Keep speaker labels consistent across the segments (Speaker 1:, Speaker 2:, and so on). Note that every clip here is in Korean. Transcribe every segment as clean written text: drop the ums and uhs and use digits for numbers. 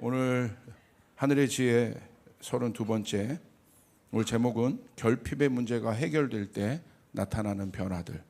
Speaker 1: 오늘 하늘의 지혜 32번째, 오늘 제목은 결핍의 문제가 해결될 때 나타나는 변화들.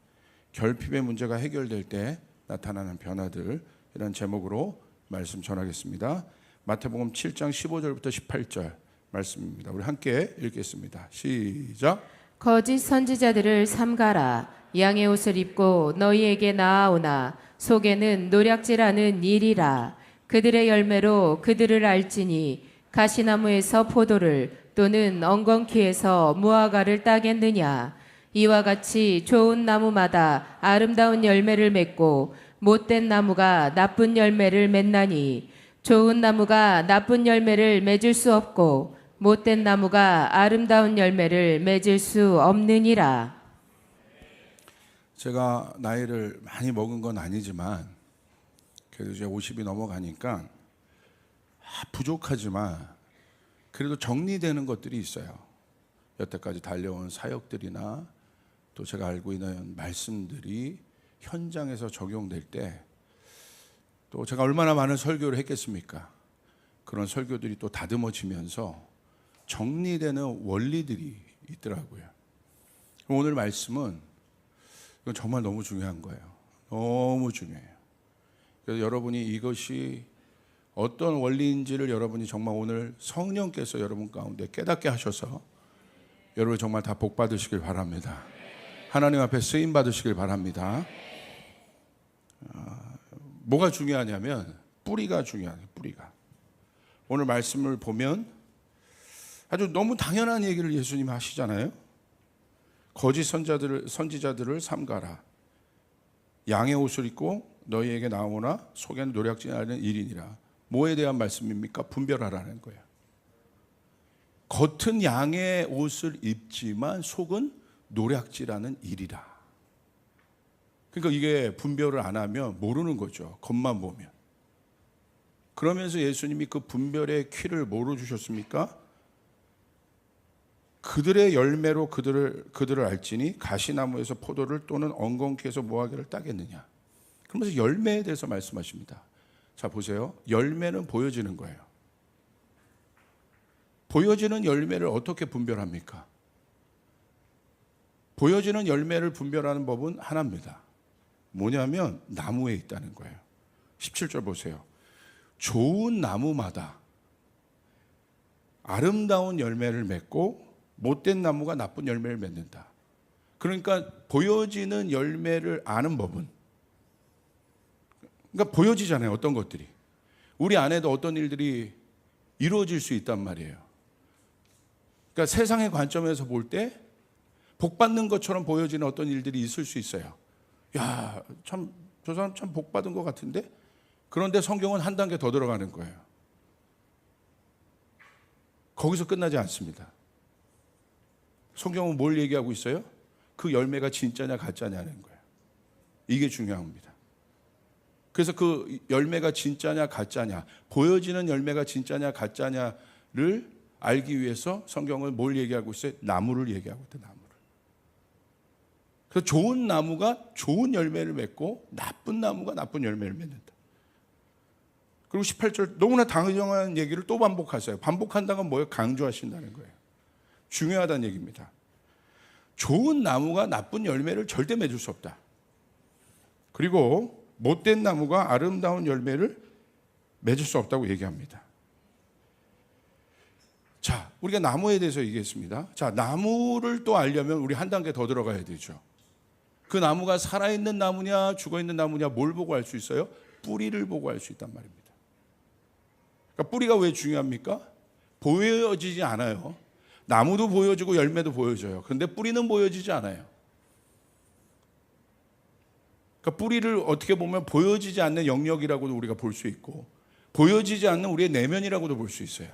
Speaker 1: 결핍의 문제가 해결될 때 나타나는 변화들, 이런 제목으로 말씀 전하겠습니다. 마태복음 7장 15절부터 18절 말씀입니다. 우리 함께 읽겠습니다. 시작.
Speaker 2: 거짓 선지자들을 삼가라. 양의 옷을 입고 너희에게 나아오나 속에는 노략질하는 일이라. 그들의 열매로 그들을 알지니 가시나무에서 포도를 또는 엉겅퀴에서 무화과를 따겠느냐. 이와 같이 좋은 나무마다 아름다운 열매를 맺고 못된 나무가 나쁜 열매를 맺나니 좋은 나무가 나쁜 열매를 맺을 수 없고 못된 나무가 아름다운 열매를 맺을 수 없느니라.
Speaker 1: 제가 나이를 많이 먹은 건 아니지만 그래도 이제 50이 넘어가니까 부족하지만 그래도 정리되는 것들이 있어요. 여태까지 달려온 사역들이나 또 제가 알고 있는 말씀들이 현장에서 적용될 때 또 제가 얼마나 많은 설교를 했겠습니까? 그런 설교들이 또 다듬어지면서 정리되는 원리들이 있더라고요. 오늘 말씀은 이건 정말 너무 중요한 거예요. 너무 중요해요. 그래서 여러분이 이것이 어떤 원리인지를 여러분이 정말 오늘 성령께서 여러분 가운데 깨닫게 하셔서 여러분 정말 다 복 받으시길 바랍니다. 하나님 앞에 쓰임 받으시길 바랍니다. 뭐가 중요하냐면 뿌리가 중요해요. 뿌리가. 오늘 말씀을 보면 아주 너무 당연한 얘기를 예수님이 하시잖아요. 거짓 선지자들을 삼가라. 양의 옷을 입고 너희에게 나오나 속에는 노략질하는 일이니라. 뭐에 대한 말씀입니까? 분별하라는 거예요. 겉은 양의 옷을 입지만 속은 노략질하는 일이라. 그러니까 이게 분별을 안 하면 모르는 거죠. 겉만 보면. 그러면서 예수님이 그 분별의 키를 뭐로 주셨습니까? 그들의 열매로 그들을 알지니 가시나무에서 포도를 또는 엉겅퀴에서 무화과를 따겠느냐. 그러면서 열매에 대해서 말씀하십니다. 자, 보세요. 열매는 보여지는 거예요. 보여지는 열매를 어떻게 분별합니까? 보여지는 열매를 분별하는 법은 하나입니다. 뭐냐면 나무에 있다는 거예요. 17절 보세요. 좋은 나무마다 아름다운 열매를 맺고 못된 나무가 나쁜 열매를 맺는다. 그러니까 보여지는 열매를 아는 법은, 그러니까 보여지잖아요. 어떤 것들이 우리 안에도 어떤 일들이 이루어질 수 있단 말이에요. 그러니까 세상의 관점에서 볼 때 복 받는 것처럼 보여지는 어떤 일들이 있을 수 있어요. 야, 참 저 사람 참 복 받은 것 같은데. 그런데 성경은 한 단계 더 들어가는 거예요. 거기서 끝나지 않습니다. 성경은 뭘 얘기하고 있어요? 그 열매가 진짜냐 가짜냐는 거예요. 이게 중요합니다. 그래서 그 열매가 진짜냐 가짜냐, 보여지는 열매가 진짜냐 가짜냐를 알기 위해서 성경은 뭘 얘기하고 있어요? 나무를 얘기하고 있다. 나무를. 그래서 좋은 나무가 좋은 열매를 맺고 나쁜 나무가 나쁜 열매를 맺는다. 그리고 18절 너무나 당연한 얘기를 또 반복하세요. 반복한다는 건 뭐예요? 강조하신다는 거예요. 중요하다는 얘기입니다. 좋은 나무가 나쁜 열매를 절대 맺을 수 없다. 그리고 못된 나무가 아름다운 열매를 맺을 수 없다고 얘기합니다. 자, 우리가 나무에 대해서 얘기했습니다. 자, 나무를 또 알려면 우리 한 단계 더 들어가야 되죠. 그 나무가 살아있는 나무냐 죽어있는 나무냐 뭘 보고 알 수 있어요? 뿌리를 보고 알 수 있단 말입니다. 그러니까 뿌리가 왜 중요합니까? 보여지지 않아요. 나무도 보여지고 열매도 보여져요. 그런데 뿌리는 보여지지 않아요. 그러니까 뿌리를 어떻게 보면 보여지지 않는 영역이라고도 우리가 볼 수 있고 보여지지 않는 우리의 내면이라고도 볼 수 있어요.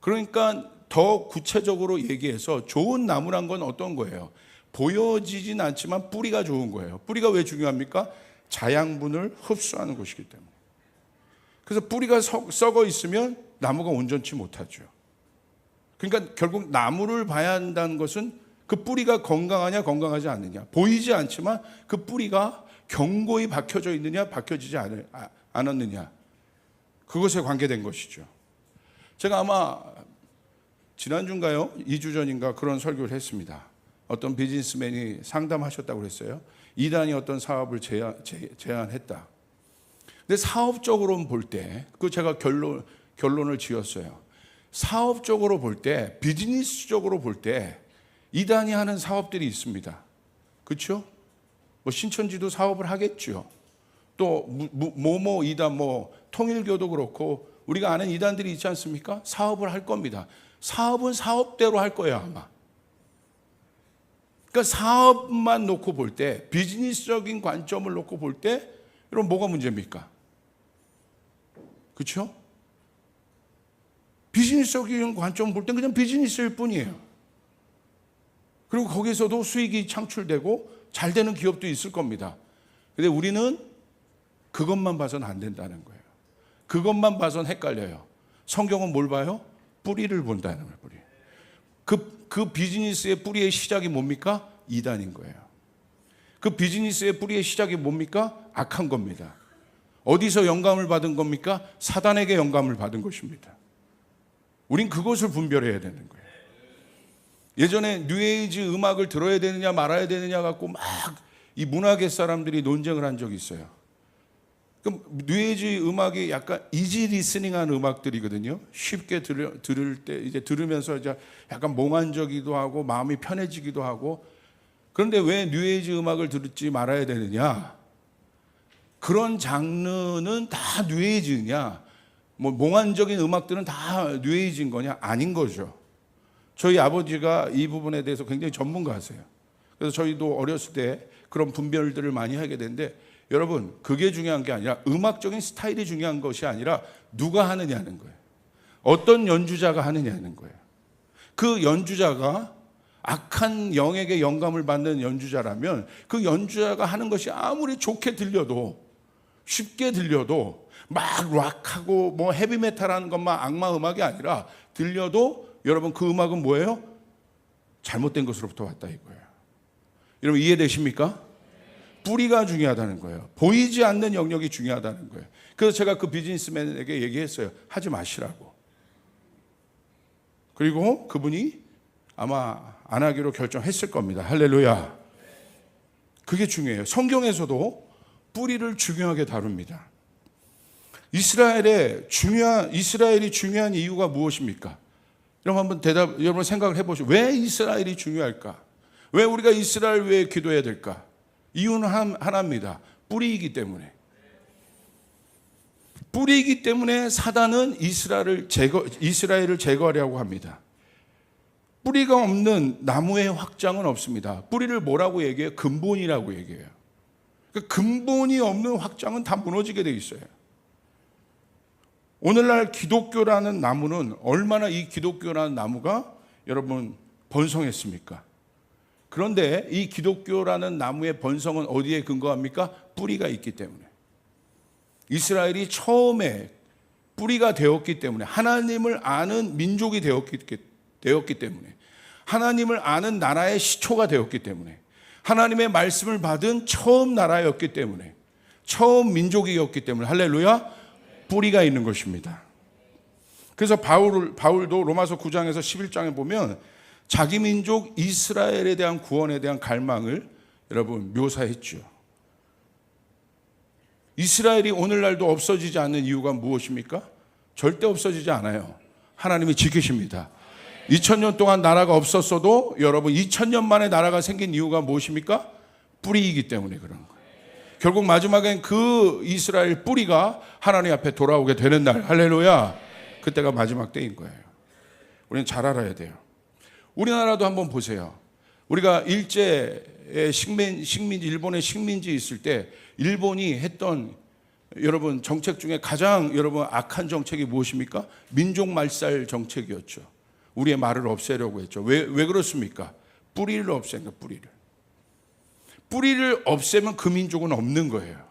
Speaker 1: 그러니까 더 구체적으로 얘기해서 좋은 나무란 건 어떤 거예요? 보여지진 않지만 뿌리가 좋은 거예요. 뿌리가 왜 중요합니까? 자양분을 흡수하는 것이기 때문에. 그래서 뿌리가 썩어 있으면 나무가 온전치 못하죠. 그러니까 결국 나무를 봐야 한다는 것은 그 뿌리가 건강하냐 건강하지 않느냐, 보이지 않지만 그 뿌리가 견고히 박혀져 있느냐 박혀지지 않았느냐, 그것에 관계된 것이죠. 제가 아마 지난주인가요? 2주 전인가 그런 설교를 했습니다. 어떤 비즈니스맨이 상담하셨다고 그랬어요. 이단이 어떤 사업을 제안했다. 근데 사업적으로 볼 때, 그 제가 결론을 지었어요. 사업적으로 볼 때, 비즈니스적으로 볼 때 이단이 하는 사업들이 있습니다. 그렇죠? 뭐 신천지도 사업을 하겠죠. 또 모모 이단, 뭐 통일교도 그렇고 우리가 아는 이단들이 있지 않습니까? 사업을 할 겁니다. 사업은 사업대로 할 거예요, 아마. 그러니까 사업만 놓고 볼 때, 비즈니스적인 관점을 놓고 볼 때, 여러분 뭐가 문제입니까? 그렇죠? 비즈니스적인 관점을 볼 때 그냥 비즈니스일 뿐이에요. 그리고 거기서도 수익이 창출되고 잘 되는 기업도 있을 겁니다. 근데 우리는 그것만 봐서는 안 된다는 거예요. 그것만 봐서는 헷갈려요. 성경은 뭘 봐요? 뿌리를 본다는 거예요. 뿌리. 그 비즈니스의 뿌리의 시작이 뭡니까? 이단인 거예요. 그 비즈니스의 뿌리의 시작이 뭡니까? 악한 겁니다. 어디서 영감을 받은 겁니까? 사단에게 영감을 받은 것입니다. 우린 그것을 분별해야 되는 거예요. 예전에 뉴에이지 음악을 들어야 되느냐 말아야 되느냐 갖고 막 이 문화계 사람들이 논쟁을 한 적이 있어요. 그럼 뉴에이지 음악이 약간 이지 리스닝한 음악들이거든요. 쉽게 들을 때 이제 들으면서 이제 약간 몽환적이기도 하고 마음이 편해지기도 하고. 그런데 왜 뉴에이지 음악을 듣지 말아야 되느냐? 그런 장르는 다 뉴에이지냐? 뭐 몽환적인 음악들은 다 뉴에이지인 거냐? 아닌 거죠. 저희 아버지가 이 부분에 대해서 굉장히 전문가세요. 그래서 저희도 어렸을 때 그런 분별들을 많이 하게 되는데, 여러분 그게 중요한 게 아니라 음악적인 스타일이 중요한 것이 아니라 누가 하느냐는 거예요. 어떤 연주자가 하느냐는 거예요. 그 연주자가 악한 영에게 영감을 받는 연주자라면 그 연주자가 하는 것이 아무리 좋게 들려도, 쉽게 들려도, 막 락하고 뭐 헤비메탈 하는 것만 악마 음악이 아니라 들려도 여러분 그 음악은 뭐예요? 잘못된 것으로부터 왔다 이거예요. 여러분 이해되십니까? 뿌리가 중요하다는 거예요. 보이지 않는 영역이 중요하다는 거예요. 그래서 제가 그 비즈니스맨에게 얘기했어요. 하지 마시라고. 그리고 그분이 아마 안 하기로 결정했을 겁니다. 할렐루야. 그게 중요해요. 성경에서도 뿌리를 중요하게 다룹니다. 이스라엘이 중요한 이유가 무엇입니까? 여러분 한번 여러분 생각을 해보시죠. 왜 이스라엘이 중요할까? 왜 우리가 이스라엘 위해 기도해야 될까? 이유는 하나입니다. 뿌리이기 때문에. 뿌리이기 때문에 사단은 이스라엘을 제거하려고 합니다. 뿌리가 없는 나무의 확장은 없습니다. 뿌리를 뭐라고 얘기해요? 근본이라고 얘기해요. 그러니까 근본이 없는 확장은 다 무너지게 돼 있어요. 오늘날 기독교라는 나무는 얼마나 이 기독교라는 나무가 여러분 번성했습니까? 그런데 이 기독교라는 나무의 번성은 어디에 근거합니까? 뿌리가 있기 때문에. 이스라엘이 처음에 뿌리가 되었기 때문에, 하나님을 아는 민족이 되었기 때문에, 하나님을 아는 나라의 시초가 되었기 때문에, 하나님의 말씀을 받은 처음 나라였기 때문에, 처음 민족이었기 때문에, 할렐루야, 뿌리가 있는 것입니다. 그래서 바울도 로마서 9장에서 11장에 보면 자기 민족 이스라엘에 대한 구원에 대한 갈망을 여러분 묘사했죠. 이스라엘이 오늘날도 없어지지 않는 이유가 무엇입니까? 절대 없어지지 않아요. 하나님이 지키십니다. 2000년 동안 나라가 없었어도 여러분 2000년 만에 나라가 생긴 이유가 무엇입니까? 뿌리이기 때문에 그런 거예요. 결국 마지막엔 그 이스라엘 뿌리가 하나님 앞에 돌아오게 되는 날, 할렐루야, 그때가 마지막 때인 거예요. 우리는 잘 알아야 돼요. 우리나라도 한번 보세요. 우리가 일제의 식민지, 일본의 식민지 있을 때 일본이 했던 여러분 정책 중에 가장 여러분 악한 정책이 무엇입니까? 민족 말살 정책이었죠. 우리의 말을 없애려고 했죠. 왜 그렇습니까? 뿌리를 없앤 거예요. 뿌리를 없애면 그 민족은 없는 거예요.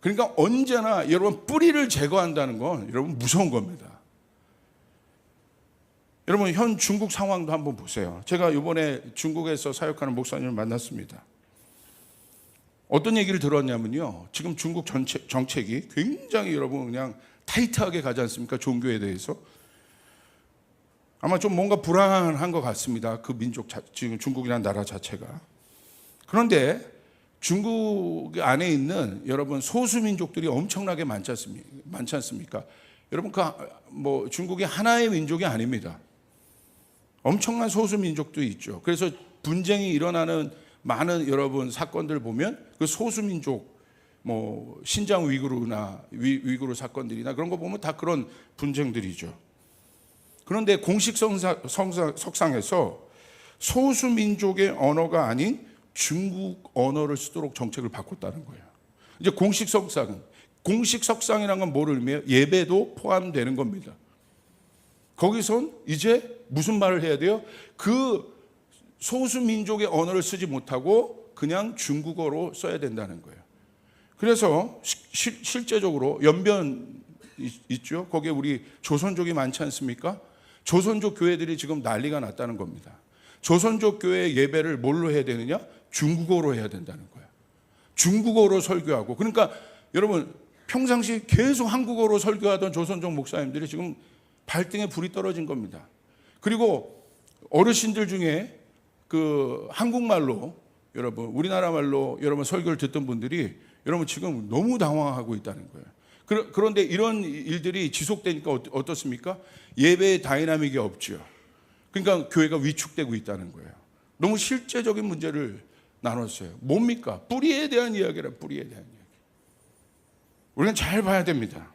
Speaker 1: 그러니까 언제나 여러분 뿌리를 제거한다는 건 여러분 무서운 겁니다. 여러분 현 중국 상황도 한번 보세요. 제가 이번에 중국에서 사역하는 목사님을 만났습니다. 어떤 얘기를 들었냐면요. 지금 중국 정책이 굉장히 여러분 그냥 타이트하게 가지 않습니까? 종교에 대해서. 아마 좀 뭔가 불안한 것 같습니다. 그 민족, 지금 중국이라는 나라 자체가. 그런데 중국 안에 있는 여러분 소수민족들이 엄청나게 많지 않습니까? 여러분 뭐 중국이 하나의 민족이 아닙니다. 엄청난 소수민족도 있죠. 그래서 분쟁이 일어나는 많은 여러분 사건들 보면 그 소수민족 뭐 신장 위구르나 위구르 사건들이나 그런 거 보면 다 그런 분쟁들이죠. 그런데 공식 석상에서 소수민족의 언어가 아닌 중국 언어를 쓰도록 정책을 바꿨다는 거예요. 이제 공식 석상이라는 건 뭐를 의미해요? 예배도 포함되는 겁니다. 거기선 이제 무슨 말을 해야 돼요? 그 소수민족의 언어를 쓰지 못하고 그냥 중국어로 써야 된다는 거예요. 그래서 실제적으로 연변 있죠. 거기에 우리 조선족이 많지 않습니까? 조선족 교회들이 지금 난리가 났다는 겁니다. 조선족 교회 예배를 뭘로 해야 되느냐? 중국어로 해야 된다는 거예요. 중국어로 설교하고. 그러니까 여러분 평상시 계속 한국어로 설교하던 조선족 목사님들이 지금 발등에 불이 떨어진 겁니다. 그리고 어르신들 중에 그 한국말로 여러분 우리나라 말로 여러분 설교를 듣던 분들이 여러분 지금 너무 당황하고 있다는 거예요. 그런데 이런 일들이 지속되니까 어떻습니까? 예배의 다이나믹이 없죠. 그러니까 교회가 위축되고 있다는 거예요. 너무 실제적인 문제를 나눴어요. 뭡니까? 뿌리에 대한 이야기라. 뿌리에 대한 이야기. 우리는 잘 봐야 됩니다.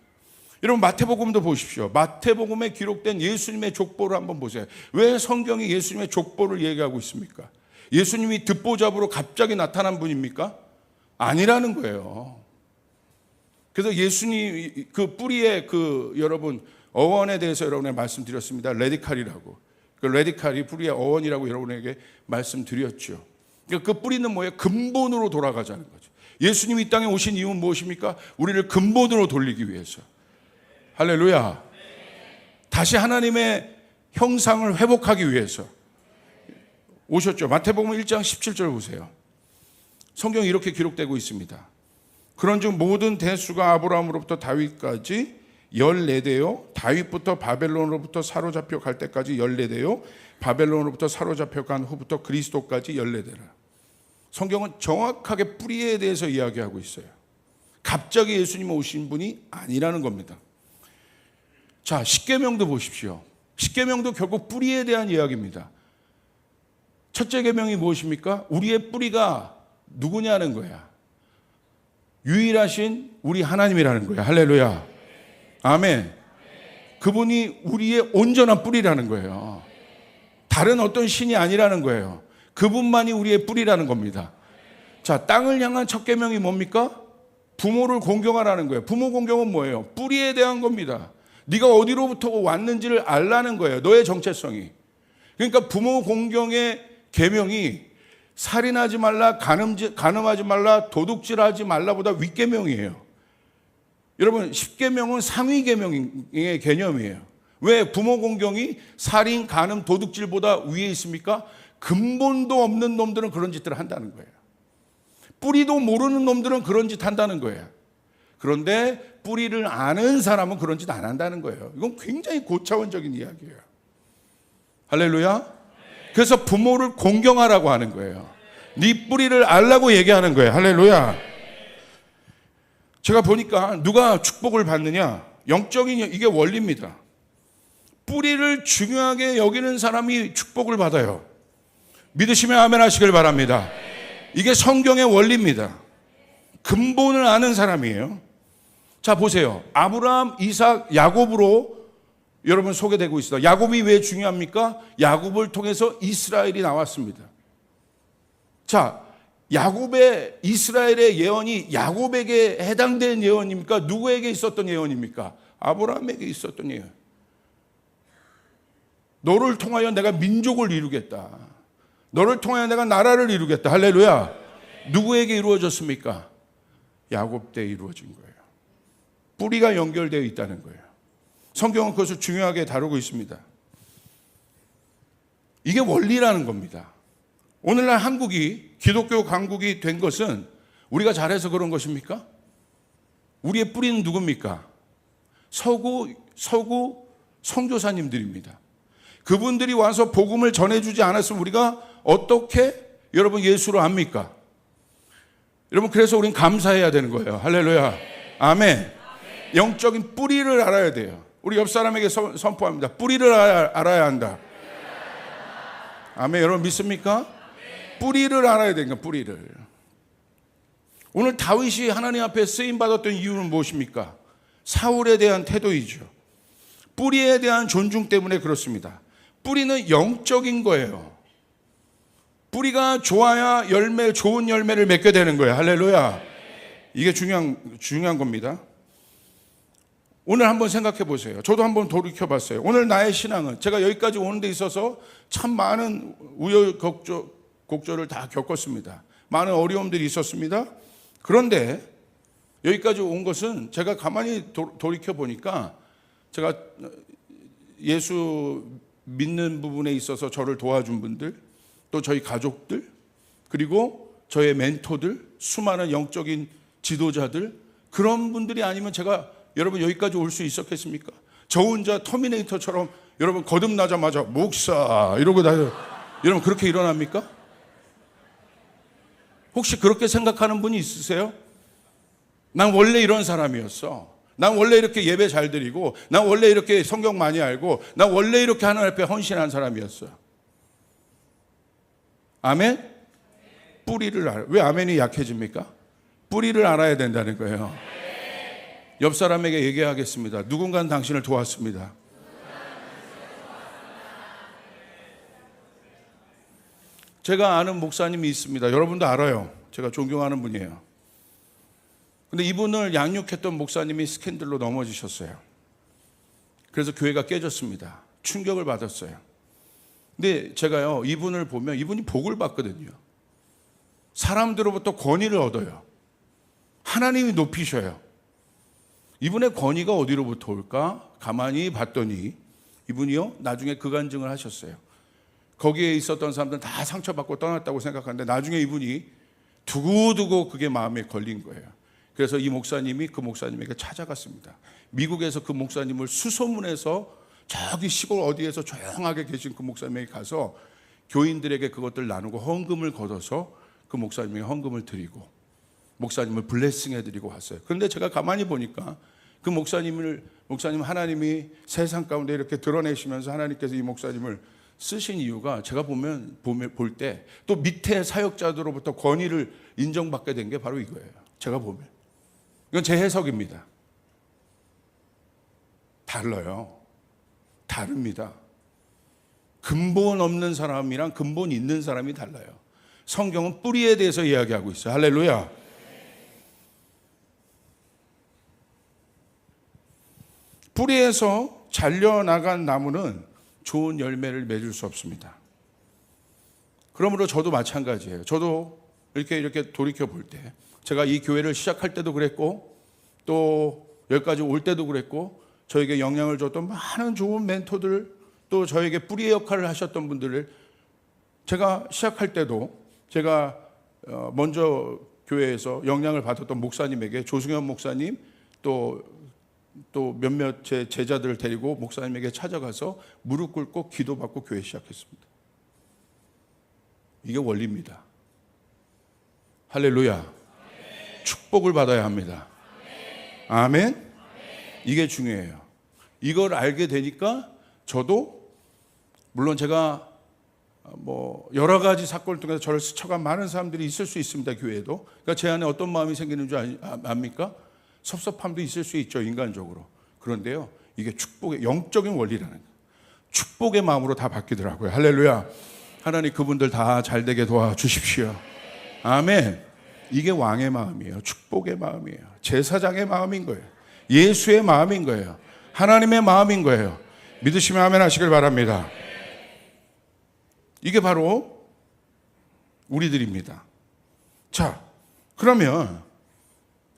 Speaker 1: 여러분 마태복음도 보십시오. 마태복음에 기록된 예수님의 족보를 한번 보세요. 왜 성경이 예수님의 족보를 얘기하고 있습니까? 예수님이 듣보잡으로 갑자기 나타난 분입니까? 아니라는 거예요. 그래서 예수님 그 뿌리의 그 여러분 어원에 대해서 여러분에게 말씀드렸습니다. 레디칼이라고. 그 레디칼이 뿌리의 어원이라고 여러분에게 말씀드렸죠. 그러니까 그 뿌리는 뭐예요? 근본으로 돌아가자는 거죠. 예수님이 이 땅에 오신 이유는 무엇입니까? 우리를 근본으로 돌리기 위해서. 할렐루야. 다시 하나님의 형상을 회복하기 위해서 오셨죠. 마태복음 1장 17절 보세요. 성경이 이렇게 기록되고 있습니다. 그런즉 모든 대수가 아브라함으로부터 다윗까지 14대요. 다윗부터 바벨론으로부터 사로잡혀 갈 때까지 14대요. 바벨론으로부터 사로잡혀 간 후부터 그리스도까지 14대라. 성경은 정확하게 뿌리에 대해서 이야기하고 있어요. 갑자기 예수님 오신 분이 아니라는 겁니다. 자, 십계명도 보십시오. 십계명도 결국 뿌리에 대한 이야기입니다. 첫째 계명이 무엇입니까? 우리의 뿌리가 누구냐는 거야. 유일하신 우리 하나님이라는 거야. 할렐루야. 아멘. 그분이 우리의 온전한 뿌리라는 거예요. 다른 어떤 신이 아니라는 거예요. 그분만이 우리의 뿌리라는 겁니다. 자, 땅을 향한 첫 계명이 뭡니까? 부모를 공경하라는 거예요. 부모 공경은 뭐예요? 뿌리에 대한 겁니다. 네가 어디로부터 왔는지를 알라는 거예요. 너의 정체성이. 그러니까 부모 공경의 계명이 살인하지 말라, 간음하지 말라, 도둑질하지 말라보다 윗계명이에요. 여러분 10계명은 상위 계명의 개념이에요. 왜 부모 공경이 살인, 간음, 도둑질보다 위에 있습니까? 근본도 없는 놈들은 그런 짓들을 한다는 거예요. 뿌리도 모르는 놈들은 그런 짓 한다는 거예요. 그런데 뿌리를 아는 사람은 그런 짓 안 한다는 거예요. 이건 굉장히 고차원적인 이야기예요. 할렐루야. 그래서 부모를 공경하라고 하는 거예요. 네 뿌리를 알라고 얘기하는 거예요. 할렐루야. 제가 보니까 누가 축복을 받느냐, 영적인 이게 원리입니다. 뿌리를 중요하게 여기는 사람이 축복을 받아요. 믿으시면 아멘 하시길 바랍니다. 이게 성경의 원리입니다. 근본을 아는 사람이에요. 자, 보세요. 아브라함, 이삭, 야곱으로 여러분 소개되고 있어요. 야곱이 왜 중요합니까? 야곱을 통해서 이스라엘이 나왔습니다. 자, 야곱의 이스라엘의 예언이 야곱에게 해당된 예언입니까? 누구에게 있었던 예언입니까? 아브라함에게 있었던 예언. 너를 통하여 내가 민족을 이루겠다. 너를 통하여 내가 나라를 이루겠다. 할렐루야. 누구에게 이루어졌습니까? 야곱 때 이루어진 거예요. 뿌리가 연결되어 있다는 거예요. 성경은 그것을 중요하게 다루고 있습니다. 이게 원리라는 겁니다. 오늘날 한국이 기독교 강국이 된 것은 우리가 잘해서 그런 것입니까? 우리의 뿌리는 누굽니까? 서구 선교사님들입니다. 그분들이 와서 복음을 전해주지 않았으면 우리가 어떻게 여러분 예수를 압니까? 여러분, 그래서 우린 감사해야 되는 거예요. 할렐루야. 아멘. 영적인 뿌리를 알아야 돼요. 우리 옆 사람에게 선포합니다. 뿌리를 알아야 한다. 아멘. 여러분 믿습니까? 뿌리를 알아야 되니까, 뿌리를. 오늘 다윗이 하나님 앞에 쓰임받았던 이유는 무엇입니까? 사울에 대한 태도이죠. 뿌리에 대한 존중 때문에 그렇습니다. 뿌리는 영적인 거예요. 뿌리가 좋아야 좋은 열매를 맺게 되는 거예요. 할렐루야. 이게 중요한 겁니다. 오늘 한번 생각해 보세요. 저도 한번 돌이켜 봤어요. 오늘 나의 신앙은 제가 여기까지 오는 데 있어서 참 많은 우여곡절을 다 겪었습니다. 많은 어려움들이 있었습니다. 그런데 여기까지 온 것은 제가 가만히 돌이켜 보니까 제가 예수 믿는 부분에 있어서 저를 도와준 분들, 또 저희 가족들, 그리고 저의 멘토들, 수많은 영적인 지도자들, 그런 분들이 아니면 제가 여러분 여기까지 올 수 있었겠습니까? 저 혼자 터미네이터처럼 여러분 거듭나자마자 목사 이러고 여러분 그렇게 일어납니까? 혹시 그렇게 생각하는 분이 있으세요? 난 원래 이런 사람이었어. 난 원래 이렇게 예배 잘 드리고, 난 원래 이렇게 성경 많이 알고, 난 원래 이렇게 하나님 앞에 헌신한 사람이었어. 아멘? 뿌리를 알아. 왜 아멘이 약해집니까? 뿌리를 알아야 된다는 거예요. 옆 사람에게 얘기하겠습니다. 누군가는 당신을 도왔습니다. 제가 아는 목사님이 있습니다. 여러분도 알아요. 제가 존경하는 분이에요. 근데 이분을 양육했던 목사님이 스캔들로 넘어지셨어요. 그래서 교회가 깨졌습니다. 충격을 받았어요. 근데 제가요, 이분을 보면 이분이 복을 받거든요. 사람들로부터 권위를 얻어요. 하나님이 높이셔요. 이분의 권위가 어디로부터 올까? 가만히 봤더니 이분이요, 나중에 그간증을 하셨어요. 거기에 있었던 사람들은 다 상처받고 떠났다고 생각하는데 나중에 이분이 두고두고 그게 마음에 걸린 거예요. 그래서 이 목사님이 그 목사님에게 찾아갔습니다. 미국에서 그 목사님을 수소문해서 저기 시골 어디에서 조용하게 계신 그 목사님에게 가서 교인들에게 그것들 나누고 헌금을 걷어서 그 목사님에게 헌금을 드리고 목사님을 블레싱해 드리고 왔어요. 그런데 제가 가만히 보니까 그 목사님 하나님이 세상 가운데 이렇게 드러내시면서 하나님께서 이 목사님을 쓰신 이유가 제가 볼 때 또 밑에 사역자들로부터 권위를 인정받게 된 게 바로 이거예요. 제가 보면. 이건 제 해석입니다. 달라요. 다릅니다. 근본 없는 사람이랑 근본 있는 사람이 달라요. 성경은 뿌리에 대해서 이야기하고 있어요. 할렐루야. 뿌리에서 잘려나간 나무는 좋은 열매를 맺을 수 없습니다. 그러므로 저도 마찬가지예요. 저도 이렇게 돌이켜 볼 때 제가 이 교회를 시작할 때도 그랬고 또 여기까지 올 때도 그랬고 저에게 영향을 줬던 많은 좋은 멘토들 또 저에게 뿌리의 역할을 하셨던 분들을 제가 시작할 때도 제가 먼저 교회에서 영향을 받았던 목사님에게 조승현 목사님 또 몇몇 제 제자들을 데리고 목사님에게 찾아가서 무릎 꿇고 기도받고 교회 시작했습니다. 이게 원리입니다. 할렐루야. 아멘. 축복을 받아야 합니다. 아멘. 아멘. 이게 중요해요. 이걸 알게 되니까 저도 물론 제가 여러 가지 사건을 통해서 저를 스쳐간 많은 사람들이 있을 수 있습니다. 교회에도. 그러니까 제 안에 어떤 마음이 생기는 줄 압니까? 섭섭함도 있을 수 있죠, 인간적으로. 그런데요, 이게 축복의 영적인 원리라는 거예요. 축복의 마음으로 다 바뀌더라고요. 할렐루야. 하나님 그분들 다 잘되게 도와주십시오. 아멘. 이게 왕의 마음이에요. 축복의 마음이에요. 제사장의 마음인 거예요. 예수의 마음인 거예요. 하나님의 마음인 거예요. 믿으시면 아멘 하시길 바랍니다. 이게 바로 우리들입니다. 자, 그러면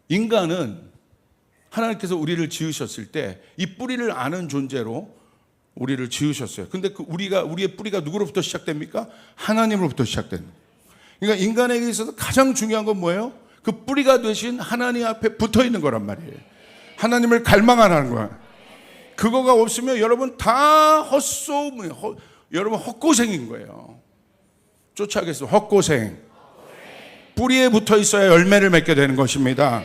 Speaker 1: 인간은 하나님께서 우리를 지으셨을 때 이 뿌리를 아는 존재로 우리를 지으셨어요. 근데 우리의 뿌리가 누구로부터 시작됩니까? 하나님으로부터 시작됩니다. 그러니까 인간에게 있어서 가장 중요한 건 뭐예요? 그 뿌리가 되신 하나님 앞에 붙어 있는 거란 말이에요. 하나님을 갈망하는 거야. 그거가 없으면 여러분 다 헛소문이에요. 여러분 헛고생인 거예요. 쫓아가겠어. 헛고생. 뿌리에 붙어 있어야 열매를 맺게 되는 것입니다.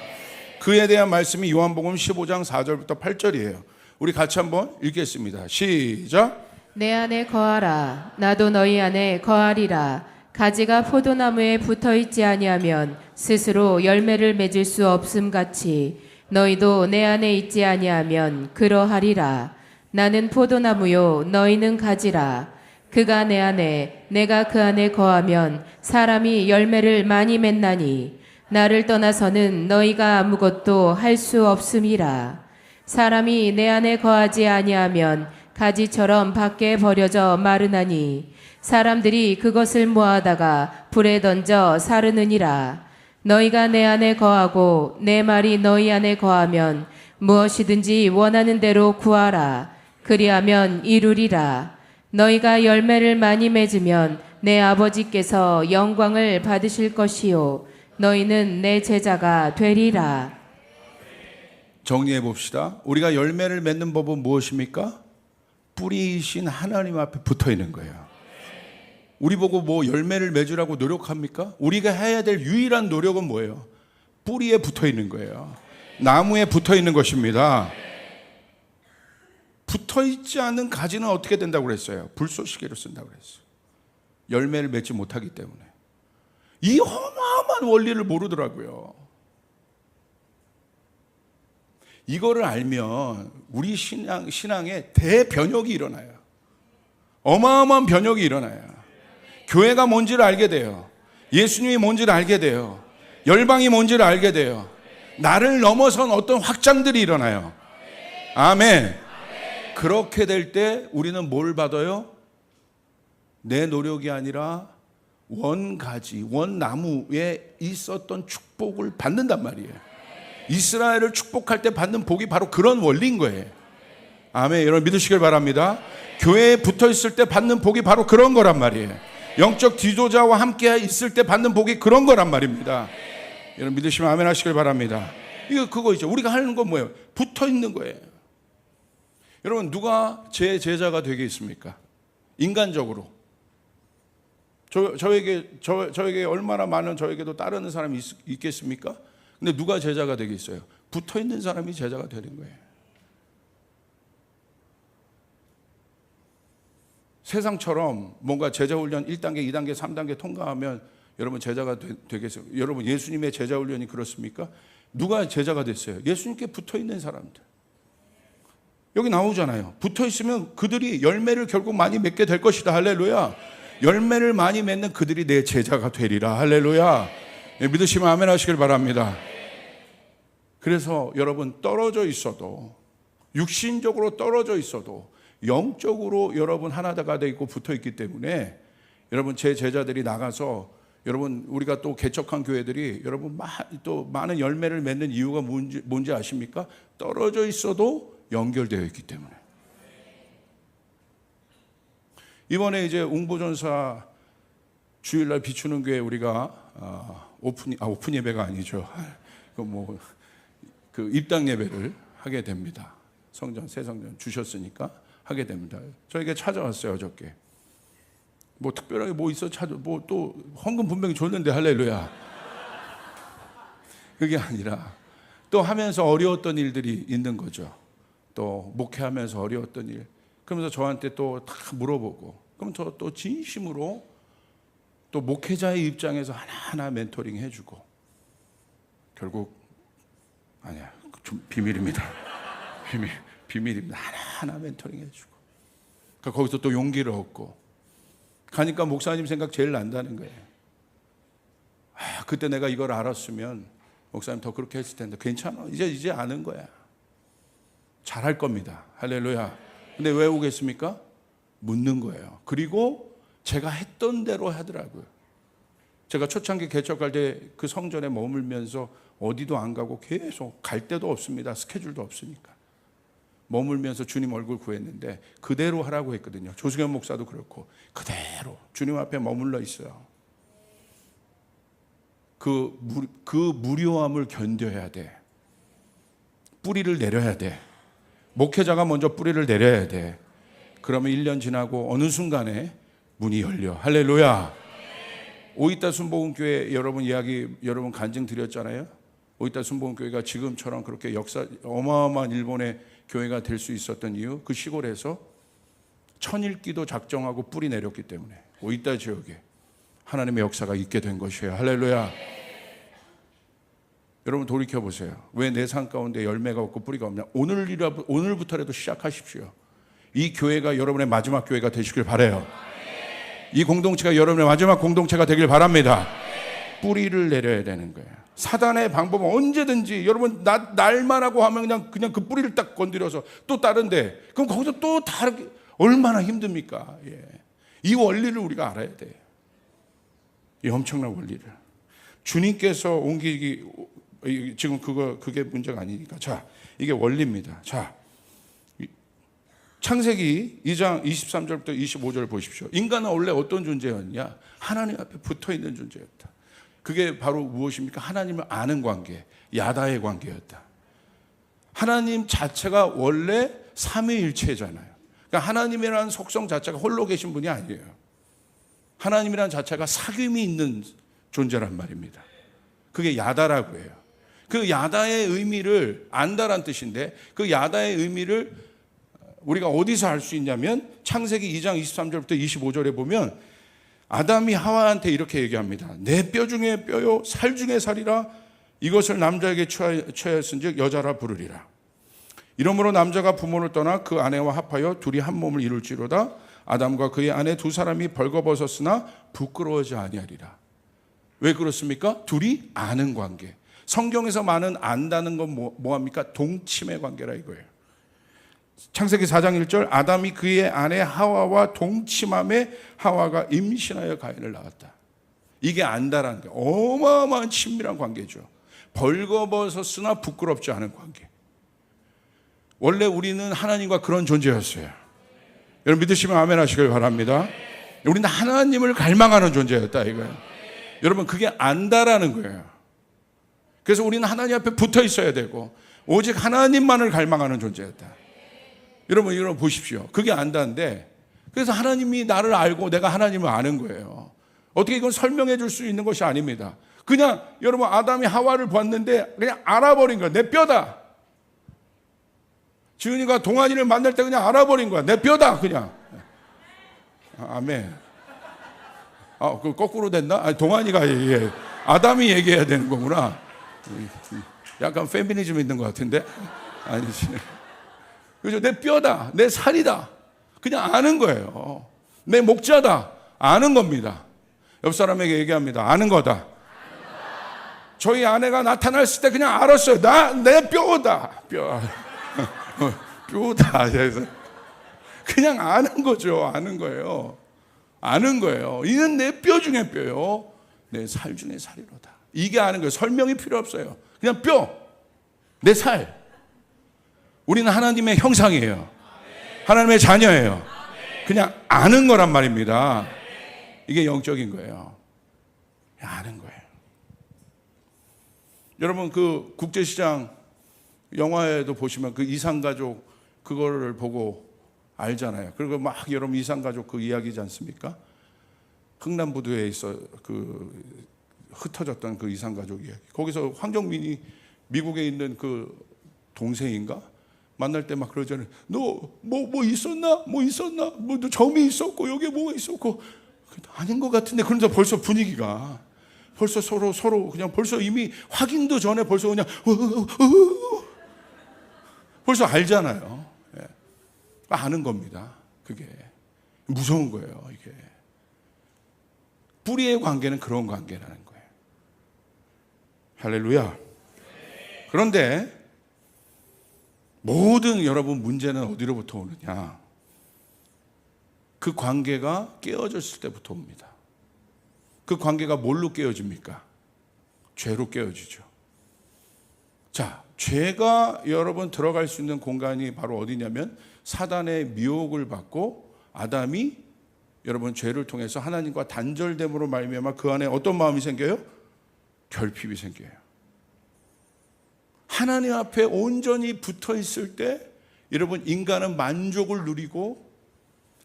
Speaker 1: 그에 대한 말씀이 요한복음 15장 4절부터 8절이에요. 우리 같이 한번 읽겠습니다. 시작.
Speaker 2: 내 안에 거하라. 나도 너희 안에 거하리라. 가지가 포도나무에 붙어 있지 아니하면 스스로 열매를 맺을 수 없음 같이 너희도 내 안에 있지 아니하면 그러하리라. 나는 포도나무요 너희는 가지라. 그가 내 안에 내가 그 안에 거하면 사람이 열매를 많이 맺나니 나를 떠나서는 너희가 아무것도 할 수 없음이라. 사람이 내 안에 거하지 아니하면 가지처럼 밖에 버려져 마르나니 사람들이 그것을 모아다가 불에 던져 사르느니라. 너희가 내 안에 거하고 내 말이 너희 안에 거하면 무엇이든지 원하는 대로 구하라. 그리하면 이루리라. 너희가 열매를 많이 맺으면 내 아버지께서 영광을 받으실 것이요 너희는 내 제자가 되리라.
Speaker 1: 정리해 봅시다. 우리가 열매를 맺는 법은 무엇입니까? 뿌리이신 하나님 앞에 붙어 있는 거예요. 우리 보고 뭐 열매를 맺으라고 노력합니까? 우리가 해야 될 유일한 노력은 뭐예요? 뿌리에 붙어 있는 거예요. 나무에 붙어 있는 것입니다. 붙어 있지 않은 가지는 어떻게 된다고 그랬어요? 불쏘시개로 쓴다고 그랬어요. 열매를 맺지 못하기 때문에. 이 어마어마한 원리를 모르더라고요. 이거를 알면 우리 신앙에 대변혁이 일어나요. 어마어마한 변혁이 일어나요. 교회가 뭔지를 알게 돼요. 예수님이 뭔지를 알게 돼요. 열방이 뭔지를 알게 돼요. 나를 넘어선 어떤 확장들이 일어나요. 아멘. 그렇게 될 때 우리는 뭘 받아요? 내 노력이 아니라 원가지, 원나무에 있었던 축복을 받는단 말이에요. 이스라엘을 축복할 때 받는 복이 바로 그런 원리인 거예요. 아멘. 여러분 믿으시길 바랍니다. 교회에 붙어 있을 때 받는 복이 바로 그런 거란 말이에요. 영적 지도자와 함께 있을 때 받는 복이 그런 거란 말입니다. 여러분 믿으시면 아멘 하시길 바랍니다. 이거 그거죠. 우리가 하는 건 뭐예요? 붙어 있는 거예요. 여러분 누가 제 제자가 되겠습니까? 인간적으로 저에게 얼마나 많은 저에게도 따르는 사람이 있겠습니까? 근데 누가 제자가 되겠어요? 붙어 있는 사람이 제자가 되는 거예요. 세상처럼 뭔가 제자 훈련 1단계, 2단계, 3단계 통과하면 여러분 제자가 되겠어요? 여러분 예수님의 제자 훈련이 그렇습니까? 누가 제자가 됐어요? 예수님께 붙어 있는 사람들. 여기 나오잖아요. 붙어 있으면 그들이 열매를 결국 많이 맺게 될 것이다. 할렐루야. 열매를 많이 맺는 그들이 내 제자가 되리라. 할렐루야. 믿으시면 아멘 하시길 바랍니다. 그래서 여러분 떨어져 있어도 육신적으로 떨어져 있어도 영적으로 여러분 하나가 되어 있고 붙어 있기 때문에 여러분 제 제자들이 나가서 여러분 우리가 또 개척한 교회들이 여러분 또 많은 열매를 맺는 이유가 뭔지 아십니까? 떨어져 있어도 연결되어 있기 때문에. 이번에 이제 웅보전사 주일날 비추는 교회 우리가 오픈 예배가 아니죠. 그 입당 예배를 하게 됩니다. 성전 새 성전 주셨으니까 하게 됩니다. 저에게 찾아왔어요 어저께. 뭐 특별하게 뭐 있어 뭐 또 헌금 분명히 줬는데 할렐루야. 그게 아니라 또 하면서 어려웠던 일들이 있는 거죠. 또 목회하면서 어려웠던 일. 그러면서 저한테 또 다 물어보고 그럼 저 또 진심으로 또 목회자의 입장에서 하나하나 멘토링 해주고 결국 아니야 좀 비밀입니다. 비밀입니다. 하나하나 멘토링 해주고 그러니까 거기서 또 용기를 얻고 가니까 목사님 생각 제일 난다는 거예요. 그때 내가 이걸 알았으면 목사님 더 그렇게 했을 텐데 괜찮아. 이제 아는 거야. 잘할 겁니다. 할렐루야. 근데 왜 오겠습니까? 묻는 거예요. 그리고 제가 했던 대로 하더라고요. 제가 초창기 개척할 때 그 성전에 머물면서 어디도 안 가고 계속 갈 데도 없습니다. 스케줄도 없으니까. 머물면서 주님 얼굴 구했는데 그대로 하라고 했거든요. 조승현 목사도 그렇고 그대로 주님 앞에 머물러 있어요. 그 무료함을 견뎌야 돼. 뿌리를 내려야 돼. 목회자가 먼저 뿌리를 내려야 돼. 그러면 1년 지나고 어느 순간에 문이 열려. 할렐루야. 오이타 순복음교회 여러분 간증 드렸잖아요. 오이타 순복음교회가 지금처럼 그렇게 어마어마한 일본의 교회가 될 수 있었던 이유, 그 시골에서 천일기도 작정하고 뿌리 내렸기 때문에 오이타 지역에 하나님의 역사가 있게 된 것이에요. 할렐루야. 여러분 돌이켜 보세요. 왜 내 삶 가운데 열매가 없고 뿌리가 없냐? 오늘부터라도 시작하십시오. 이 교회가 여러분의 마지막 교회가 되시길 바라요. 이 공동체가 여러분의 마지막 공동체가 되길 바랍니다. 뿌리를 내려야 되는 거예요. 사단의 방법은 언제든지 여러분 날만 하고 하면 그냥 그 뿌리를 딱 건드려서 또 다른데, 그럼 거기서 또 다르게 얼마나 힘듭니까? 예. 이 원리를 우리가 알아야 돼요. 이 엄청난 원리를 주님께서 옮기기, 지금 그게 문제가 아니니까. 자, 이게 원리입니다. 자, 창세기 2장 23절부터 25절 보십시오. 인간은 원래 어떤 존재였냐? 하나님 앞에 붙어 있는 존재였다. 그게 바로 무엇입니까? 하나님을 아는 관계, 야다의 관계였다. 하나님 자체가 원래 삼위일체잖아요. 그러니까 하나님이라는 속성 자체가 홀로 계신 분이 아니에요. 하나님이라는 자체가 사귐이 있는 존재란 말입니다. 그게 야다라고 해요. 그 야다의 의미를 안다란 뜻인데, 그 야다의 의미를 우리가 어디서 알 수 있냐면 창세기 2장 23절부터 25절에 보면 아담이 하와한테 이렇게 얘기합니다. 내 뼈 중에 뼈요 살 중에 살이라. 이것을 남자에게 취하였은즉 여자라 부르리라. 이러므로 남자가 부모를 떠나 그 아내와 합하여 둘이 한 몸을 이룰지로다. 아담과 그의 아내 두 사람이 벌거벗었으나 부끄러워하지 아니하리라. 왜 그렇습니까? 둘이 아는 관계. 성경에서 많은 안다는 건 뭐합니까? 동침의 관계라 이거예요. 창세기 4장 1절 아담이 그의 아내 하와와 동침함에 하와가 임신하여 가인을 낳았다. 이게 안다라는 게 어마어마한 친밀한 관계죠. 벌거벗었으나 부끄럽지 않은 관계. 원래 우리는 하나님과 그런 존재였어요. 여러분 믿으시면 아멘 하시길 바랍니다. 우리는 하나님을 갈망하는 존재였다 이거예요. 여러분 그게 안다라는 거예요. 그래서 우리는 하나님 앞에 붙어 있어야 되고 오직 하나님만을 갈망하는 존재였다. 여러분 보십시오. 그게 안다인데, 그래서 하나님이 나를 알고 내가 하나님을 아는 거예요. 어떻게 이건 설명해 줄 수 있는 것이 아닙니다. 그냥 여러분 아담이 하와를 봤는데 그냥 알아버린 거야. 내 뼈다. 지은이가 동안이를 만날 때 그냥 알아버린 거야. 내 뼈다 그냥. 아멘. 그 거꾸로 됐나? 아니, 동안이가 아담이 얘기해야 되는 거구나. 약간 페미니즘 있는 것 같은데? 아니지. 그죠? 내 뼈다, 내 살이다. 그냥 아는 거예요. 내 목자다. 아는 겁니다. 옆 사람에게 얘기합니다. 아는 거다. 저희 아내가 나타났을 때 그냥 알았어요. 내 뼈다. 뼈다. 그래서 그냥 아는 거죠. 아는 거예요. 아는 거예요. 이는 내 뼈 중에 뼈요. 내 살 중에 살이로다. 이게 아는 거예요. 설명이 필요 없어요. 그냥 뼈, 내 살. 우리는 하나님의 형상이에요. 하나님의 자녀예요. 그냥 아는 거란 말입니다. 이게 영적인 거예요. 아는 거예요. 여러분 그 국제시장 영화에도 보시면 그 이상가족 그거를 보고 알잖아요. 그리고 막 여러분 이상가족 그 이야기지 않습니까? 흥남부두에 있어 그 흩어졌던 그 이상가족 이야기. 거기서 황정민이 미국에 있는 그 동생인가? 만날 때 막 그러잖아요. 너 뭐 있었나? 뭐 있었나? 뭐 점이 있었고 여기 뭐가 있었고 아닌 것 같은데. 그런데 벌써 분위기가 벌써 서로 그냥 벌써 이미 확인도 전에 벌써 그냥 벌써 알잖아요. 예. 아는 겁니다. 그게 무서운 거예요. 이게 뿌리의 관계는 그런 관계라는 거예요. 할렐루야. 그런데 모든 여러분 문제는 어디로부터 오느냐? 그 관계가 깨어졌을 때부터 옵니다. 그 관계가 뭘로 깨어집니까? 죄로 깨어지죠. 자, 죄가 여러분 들어갈 수 있는 공간이 바로 어디냐면 사단의 미혹을 받고 아담이 여러분 죄를 통해서 하나님과 단절됨으로 말미암아 그 안에 어떤 마음이 생겨요? 결핍이 생겨요. 하나님 앞에 온전히 붙어 있을 때 여러분, 인간은 만족을 누리고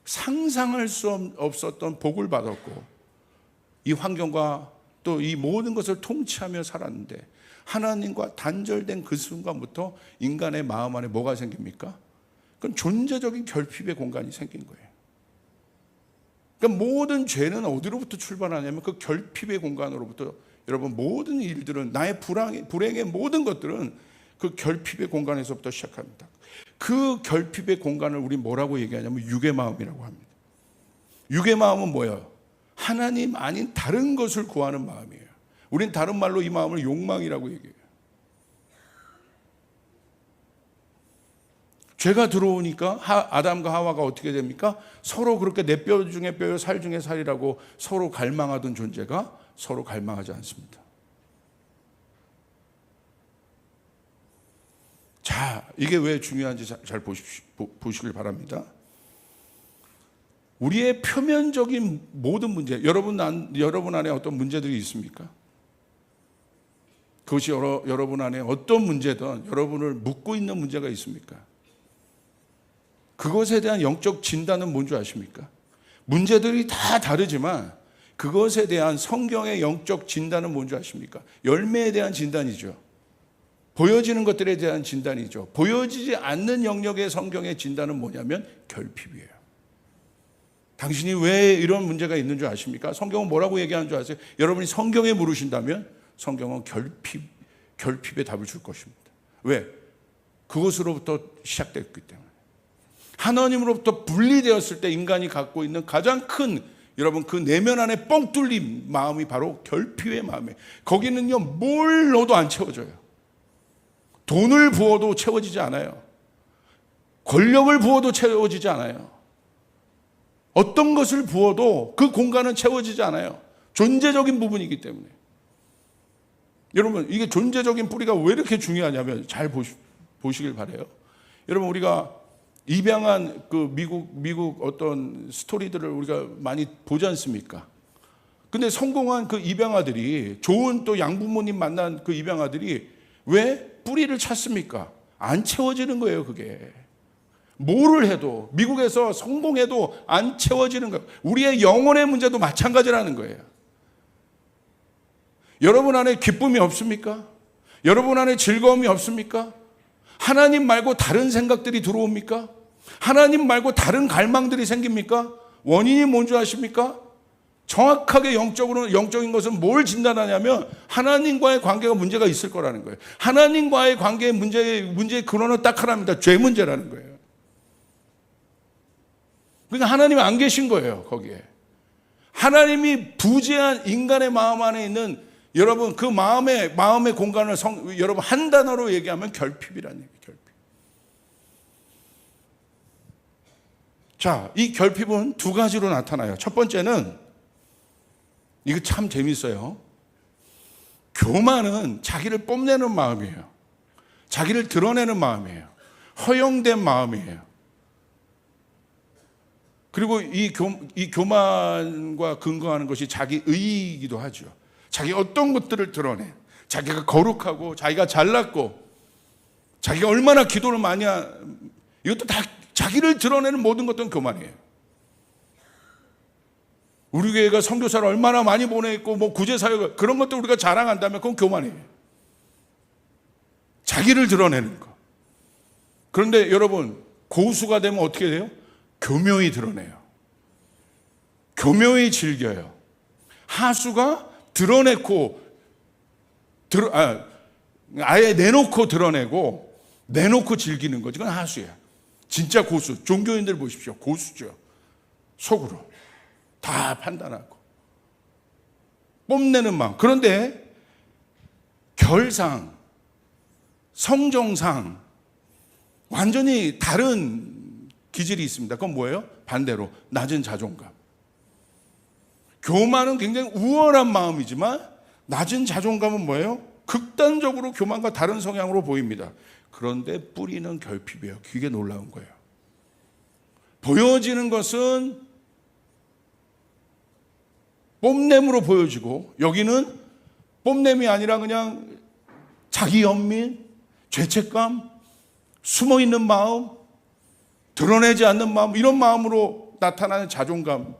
Speaker 1: 상상할 수 없었던 복을 받았고 이 환경과 또 이 모든 것을 통치하며 살았는데, 하나님과 단절된 그 순간부터 인간의 마음 안에 뭐가 생깁니까? 그건 존재적인 결핍의 공간이 생긴 거예요. 그러니까 모든 죄는 어디로부터 출발하냐면 그 결핍의 공간으로부터, 여러분, 모든 일들은, 나의 불행의 모든 것들은 그 결핍의 공간에서부터 시작합니다. 그 결핍의 공간을 우리 뭐라고 얘기하냐면 육의 마음이라고 합니다. 육의 마음은 뭐예요? 하나님 아닌 다른 것을 구하는 마음이에요. 우린 다른 말로 이 마음을 욕망이라고 얘기해요. 죄가 들어오니까 아담과 하와가 어떻게 됩니까? 서로 그렇게 내 뼈 중에 뼈요 살 중에 살이라고 서로 갈망하던 존재가 서로 갈망하지 않습니다. 자, 이게 왜 중요한지 잘 보시길 바랍니다. 우리의 표면적인 모든 문제, 여러분 안에 어떤 문제들이 있습니까? 그것이 여러분 안에 어떤 문제든 여러분을 묶고 있는 문제가 있습니까? 그것에 대한 영적 진단은 뭔지 아십니까? 문제들이 다 다르지만 그것에 대한 성경의 영적 진단은 뭔지 아십니까? 열매에 대한 진단이죠. 보여지는 것들에 대한 진단이죠. 보여지지 않는 영역의 성경의 진단은 뭐냐면 결핍이에요. 당신이 왜 이런 문제가 있는 줄 아십니까? 성경은 뭐라고 얘기하는 줄 아세요? 여러분이 성경에 물으신다면 성경은 결핍의 답을 줄 것입니다. 왜? 그것으로부터 시작됐기 때문에. 하나님으로부터 분리되었을 때 인간이 갖고 있는 가장 큰, 여러분, 그 내면 안에 뻥 뚫린 마음이 바로 결핍의 마음이에요. 거기는요, 뭘 넣어도 안 채워져요. 돈을 부어도 채워지지 않아요. 권력을 부어도 채워지지 않아요. 어떤 것을 부어도 그 공간은 채워지지 않아요. 존재적인 부분이기 때문에. 여러분, 이게 존재적인 뿌리가 왜 이렇게 중요하냐면 잘 보시길 바라요. 여러분, 우리가 입양한 그 미국 어떤 스토리들을 우리가 많이 보지 않습니까? 근데 성공한 그 입양아들이, 좋은 또 양부모님 만난 그 입양아들이 왜 뿌리를 찾습니까? 안 채워지는 거예요, 그게. 뭐를 해도, 미국에서 성공해도 안 채워지는 거예요. 우리의 영혼의 문제도 마찬가지라는 거예요. 여러분 안에 기쁨이 없습니까? 여러분 안에 즐거움이 없습니까? 하나님 말고 다른 생각들이 들어옵니까? 하나님 말고 다른 갈망들이 생깁니까? 원인이 뭔지 아십니까? 정확하게 영적인 것은 뭘 진단하냐면 하나님과의 관계가 문제가 있을 거라는 거예요. 하나님과의 관계의 문제의 근원은 딱 하나입니다. 죄 문제라는 거예요. 그러니까 하나님이 안 계신 거예요, 거기에. 하나님이 부재한 인간의 마음 안에 있는, 여러분, 그 마음의 공간을 여러분 한 단어로 얘기하면 결핍이라는 얘기예요. 결핍. 자, 이 결핍은 두 가지로 나타나요. 첫 번째는, 이거 참 재밌어요. 교만은 자기를 뽐내는 마음이에요. 자기를 드러내는 마음이에요. 허용된 마음이에요. 그리고 이 교만과 근거하는 것이 자기 의이기도 하죠. 자기 어떤 것들을 드러내. 자기가 거룩하고, 자기가 잘났고, 자기가 얼마나 기도를 많이 이것도 다 자기를 드러내는 모든 것들은 교만이에요. 우리 교회가 선교사를 얼마나 많이 보내있고, 뭐 구제사역을, 그런 것들 우리가 자랑한다면 그건 교만이에요. 자기를 드러내는 거. 그런데 여러분, 고수가 되면 어떻게 돼요? 교묘히 드러내요. 교묘히 즐겨요. 하수가 드러내고, 아예 내놓고 드러내고, 내놓고 즐기는 거지. 그건 하수야. 진짜 고수. 종교인들 보십시오. 고수죠. 속으로. 다 판단하고. 뽐내는 마음. 그런데 결상, 성정상, 완전히 다른 기질이 있습니다. 그건 뭐예요? 반대로 낮은 자존감. 교만은 굉장히 우월한 마음이지만 낮은 자존감은 뭐예요? 극단적으로 교만과 다른 성향으로 보입니다. 그런데 뿌리는 결핍이에요. 그게 놀라운 거예요. 보여지는 것은 뽐냄으로 보여지고, 여기는 뽐냄이 아니라 그냥 자기 연민, 죄책감, 숨어있는 마음, 드러내지 않는 마음, 이런 마음으로 나타나는 자존감.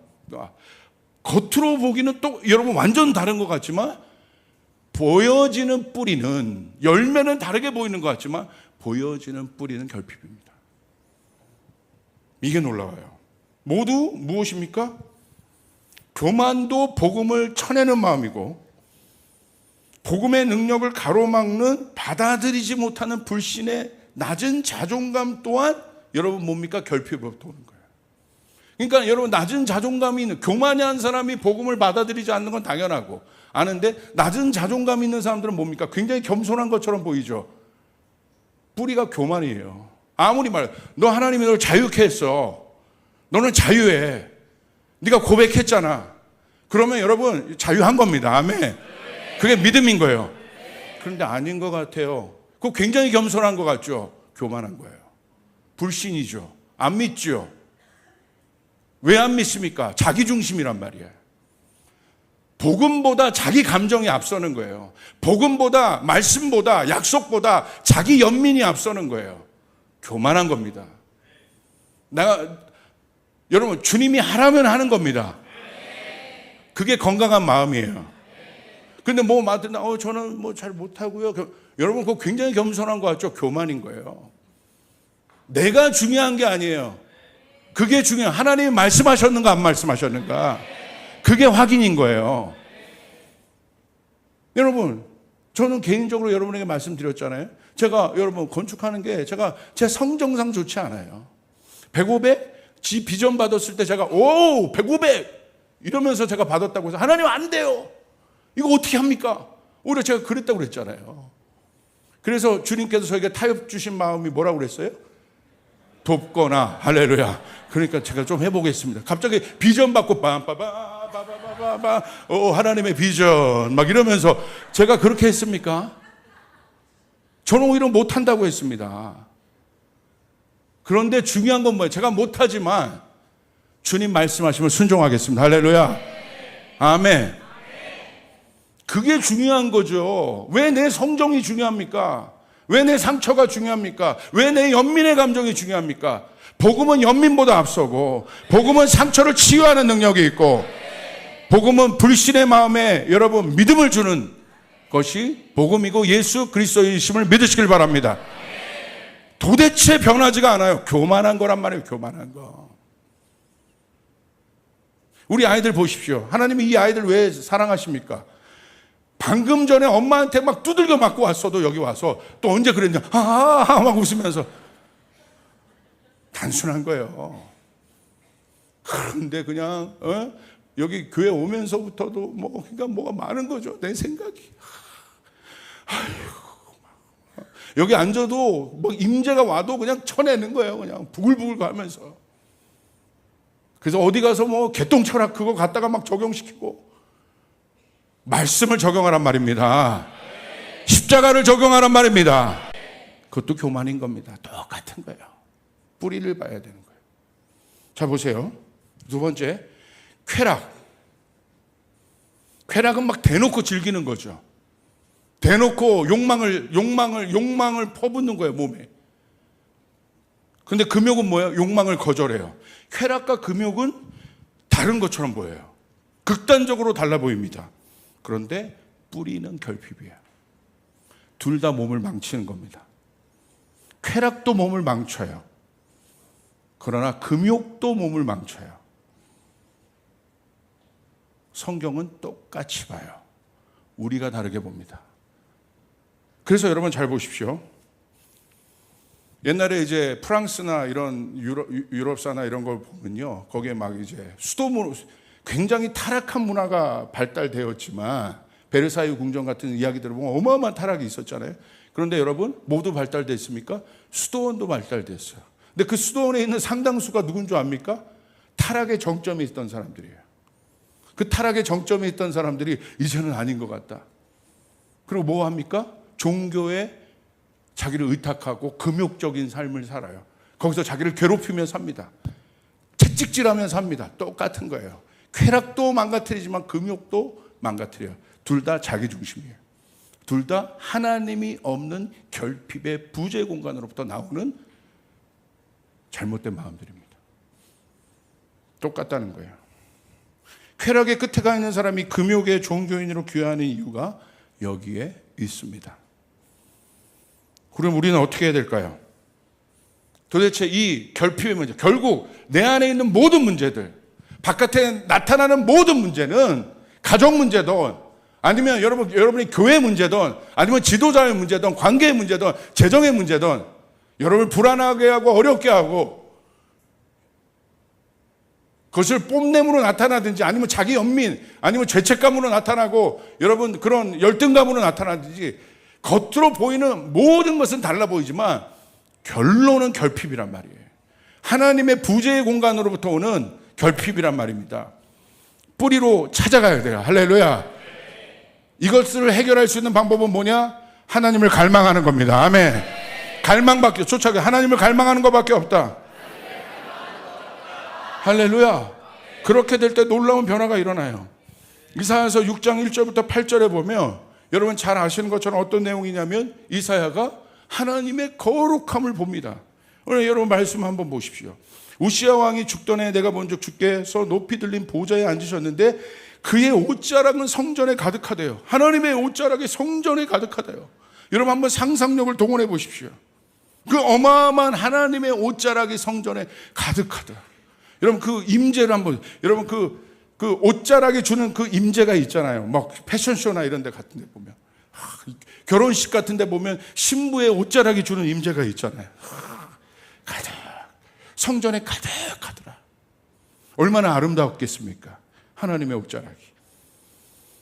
Speaker 1: 겉으로 보기는 또 여러분 완전 다른 것 같지만 보여지는 뿌리는, 열매는 다르게 보이는 것 같지만 보여지는 뿌리는 결핍입니다. 이게 놀라워요. 모두 무엇입니까? 교만도 복음을 쳐내는 마음이고, 복음의 능력을 가로막는, 받아들이지 못하는 불신의 낮은 자존감 또한 여러분 뭡니까? 결핍으로부터 오는 거예요. 그러니까 여러분, 낮은 자존감이 있는, 교만한 사람이 복음을 받아들이지 않는 건 당연하고 아는데, 낮은 자존감이 있는 사람들은 뭡니까? 굉장히 겸손한 것처럼 보이죠. 뿌리가 교만이에요. 아무리 너 하나님이 너를 자유케 했어, 너는 자유해, 네가 고백했잖아, 그러면 여러분 자유한 겁니다. 아멘. 그게 믿음인 거예요. 그런데 아닌 것 같아요. 그거 굉장히 겸손한 것 같죠? 교만한 거예요. 불신이죠. 안 믿죠. 왜 안 믿습니까? 자기 중심이란 말이에요. 복음보다 자기 감정이 앞서는 거예요. 복음보다, 말씀보다, 약속보다 자기 연민이 앞서는 거예요. 교만한 겁니다. 여러분, 주님이 하라면 하는 겁니다. 그게 건강한 마음이에요. 근데 뭐 맞나? 저는 뭐 잘 못하고요. 여러분, 그거 굉장히 겸손한 것 같죠? 교만인 거예요. 내가 중요한 게 아니에요. 그게 중요해요. 하나님이 말씀하셨는가 안 말씀하셨는가, 그게 확인인 거예요. 여러분, 저는 개인적으로 여러분에게 말씀드렸잖아요. 제가 여러분 건축하는 게 제 성정상 좋지 않아요. 100, 500 비전 받았을 때 제가 100, 500 이러면서 제가 받았다고 해서 하나님 안 돼요, 이거 어떻게 합니까? 오히려 제가 그랬다고 그랬잖아요. 그래서 주님께서 저에게 타협 주신 마음이 뭐라고 그랬어요? 돕거나. 할렐루야. 그러니까 제가 좀 해보겠습니다. 갑자기 비전 받고 빠바바바바바바 하나님의 비전 막 이러면서 제가 그렇게 했습니까? 저는 오히려 못한다고 했습니다. 그런데 중요한 건 뭐예요? 제가 못하지만 주님 말씀하시면 순종하겠습니다. 할렐루야. 아멘. 그게 중요한 거죠. 왜 내 성정이 중요합니까? 왜 내 상처가 중요합니까? 왜 내 연민의 감정이 중요합니까? 복음은 연민보다 앞서고, 복음은 상처를 치유하는 능력이 있고, 복음은 불신의 마음에 여러분 믿음을 주는 것이 복음이고 예수 그리스도이심을 믿으시길 바랍니다. 도대체 변하지가 않아요. 교만한 거란 말이에요. 교만한 거. 우리 아이들 보십시오. 하나님이 이 아이들 왜 사랑하십니까? 방금 전에 엄마한테 막 두들겨 맞고 왔어도 여기 와서 또 언제 그랬냐, 막 웃으면서. 단순한 거예요. 그런데 그냥 여기 교회 오면서부터도 그러니까 뭐가 많은 거죠. 내 생각이. 여기 앉아도 뭐 임재가 와도 그냥 쳐내는 거예요. 그냥 부글부글 가면서. 그래서 어디 가서 뭐 개똥 철학 그거 갖다가 막 적용시키고, 말씀을 적용하란 말입니다. 십자가를 적용하란 말입니다. 그것도 교만인 겁니다. 똑같은 거예요. 뿌리를 봐야 되는 거예요. 자, 보세요. 두 번째, 쾌락. 쾌락은 막 대놓고 즐기는 거죠. 대놓고 욕망을 퍼붓는 거예요, 몸에. 근데 금욕은 뭐예요? 욕망을 거절해요. 쾌락과 금욕은 다른 것처럼 보여요. 극단적으로 달라 보입니다. 그런데 뿌리는 결핍이에요. 둘 다 몸을 망치는 겁니다. 쾌락도 몸을 망쳐요. 그러나 금욕도 몸을 망쳐요. 성경은 똑같이 봐요. 우리가 다르게 봅니다. 그래서 여러분 잘 보십시오. 옛날에 이제 프랑스나 이런 유럽사나 이런 걸 보면요, 거기에 막 이제 수도문, 굉장히 타락한 문화가 발달되었지만, 베르사유 궁전 같은 이야기들을 보면 어마어마한 타락이 있었잖아요. 그런데 여러분, 모두 발달됐습니까? 수도원도 발달됐어요. 근데 그 수도원에 있는 상당수가 누군 줄 압니까? 타락의 정점에 있던 사람들이에요. 그 타락의 정점에 있던 사람들이 이제는 아닌 것 같다. 그리고 뭐 합니까? 종교에 자기를 의탁하고 금욕적인 삶을 살아요. 거기서 자기를 괴롭히며 삽니다. 채찍질하며 삽니다. 똑같은 거예요. 쾌락도 망가뜨리지만 금욕도 망가뜨려요. 둘 다 자기 중심이에요. 둘 다 하나님이 없는 결핍의 부재 공간으로부터 나오는 잘못된 마음들입니다. 똑같다는 거예요. 쾌락의 끝에 가 있는 사람이 금욕의 종교인으로 귀화하는 이유가 여기에 있습니다. 그럼 우리는 어떻게 해야 될까요? 도대체 이 결핍의 문제, 결국 내 안에 있는 모든 문제들, 바깥에 나타나는 모든 문제는 가정 문제든 아니면 여러분이 교회 문제든 아니면 지도자의 문제든 관계의 문제든 재정의 문제든 여러분을 불안하게 하고 어렵게 하고 그것을 뽐냄으로 나타나든지 아니면 자기 연민 아니면 죄책감으로 나타나고 여러분 그런 열등감으로 나타나든지 겉으로 보이는 모든 것은 달라 보이지만 결론은 결핍이란 말이에요. 하나님의 부재의 공간으로부터 오는 결핍이란 말입니다. 뿌리로 찾아가야 돼요. 할렐루야. 이것을 해결할 수 있는 방법은 뭐냐? 하나님을 갈망하는 겁니다. 아멘. 갈망밖에 쫓아가 하나님을 갈망하는 것밖에 없다. 할렐루야. 그렇게 될 때 놀라운 변화가 일어나요. 이사야서 6장 1절부터 8절에 보면 여러분 잘 아시는 것처럼 어떤 내용이냐면 이사야가 하나님의 거룩함을 봅니다. 오늘 여러분 말씀 한번 보십시오. 우시야 왕이 죽던 해 내가 먼저 주께서 높이 들린 보좌에 앉으셨는데 그의 옷자락은 성전에 가득하대요. 하나님의 옷자락이 성전에 가득하대요. 여러분 한번 상상력을 동원해 보십시오. 그 어마어마한 하나님의 옷자락이 성전에 가득하다. 여러분 그 임재를 한번 여러분 그 옷자락이 주는 그 임재가 있잖아요. 막 패션쇼나 이런 데 같은 데 보면 결혼식 같은 데 보면 신부의 옷자락이 주는 임재가 있잖아요. 가득 성전에 가득하더라. 얼마나 아름다웠겠습니까? 하나님의 옷자락이.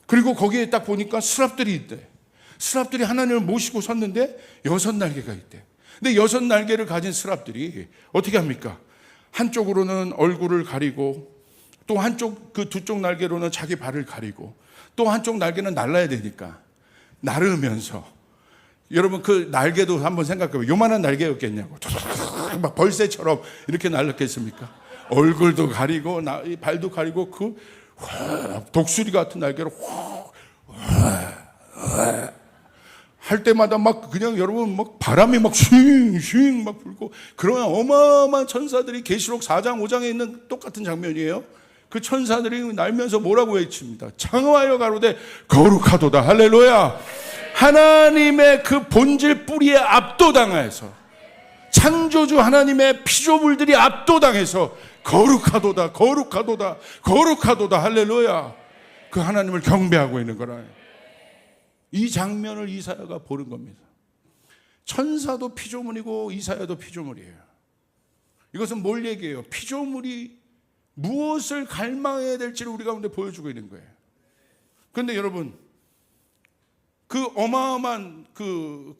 Speaker 1: 그리고 거기에 딱 보니까 스랍들이 있대. 스랍들이 하나님을 모시고 섰는데 6날개가 있대. 근데 6날개를 가진 스랍들이 어떻게 합니까? 한쪽으로는 얼굴을 가리고 또 한쪽 그 두 쪽 날개로는 자기 발을 가리고 또 한쪽 날개는 날아야 되니까 나르면서 여러분 그 날개도 한번 생각해봐요. 요만한 날개였겠냐고. 막 벌새처럼 이렇게 날렸겠습니까? 얼굴도 가리고 발도 가리고 그 독수리 같은 날개로 할 때마다 막 그냥 여러분 막 바람이 막 쉥쉥 막 불고 그런 어마어마한 천사들이 계시록 4장 5장에 있는 똑같은 장면이에요. 그 천사들이 날면서 뭐라고 외칩니다. 창하여 가로되 거룩하도다. 할렐루야. 하나님의 그 본질 뿌리에 압도당해서 창조주 하나님의 피조물들이 압도당해서 거룩하도다 거룩하도다 거룩하도다. 할렐루야. 그 하나님을 경배하고 있는 거라. 이 장면을 이사야가 보는 겁니다. 천사도 피조물이고 이사야도 피조물이에요. 이것은 뭘 얘기해요? 피조물이 무엇을 갈망해야 될지를 우리 가운데 보여주고 있는 거예요. 그런데 여러분 그 어마어마한 그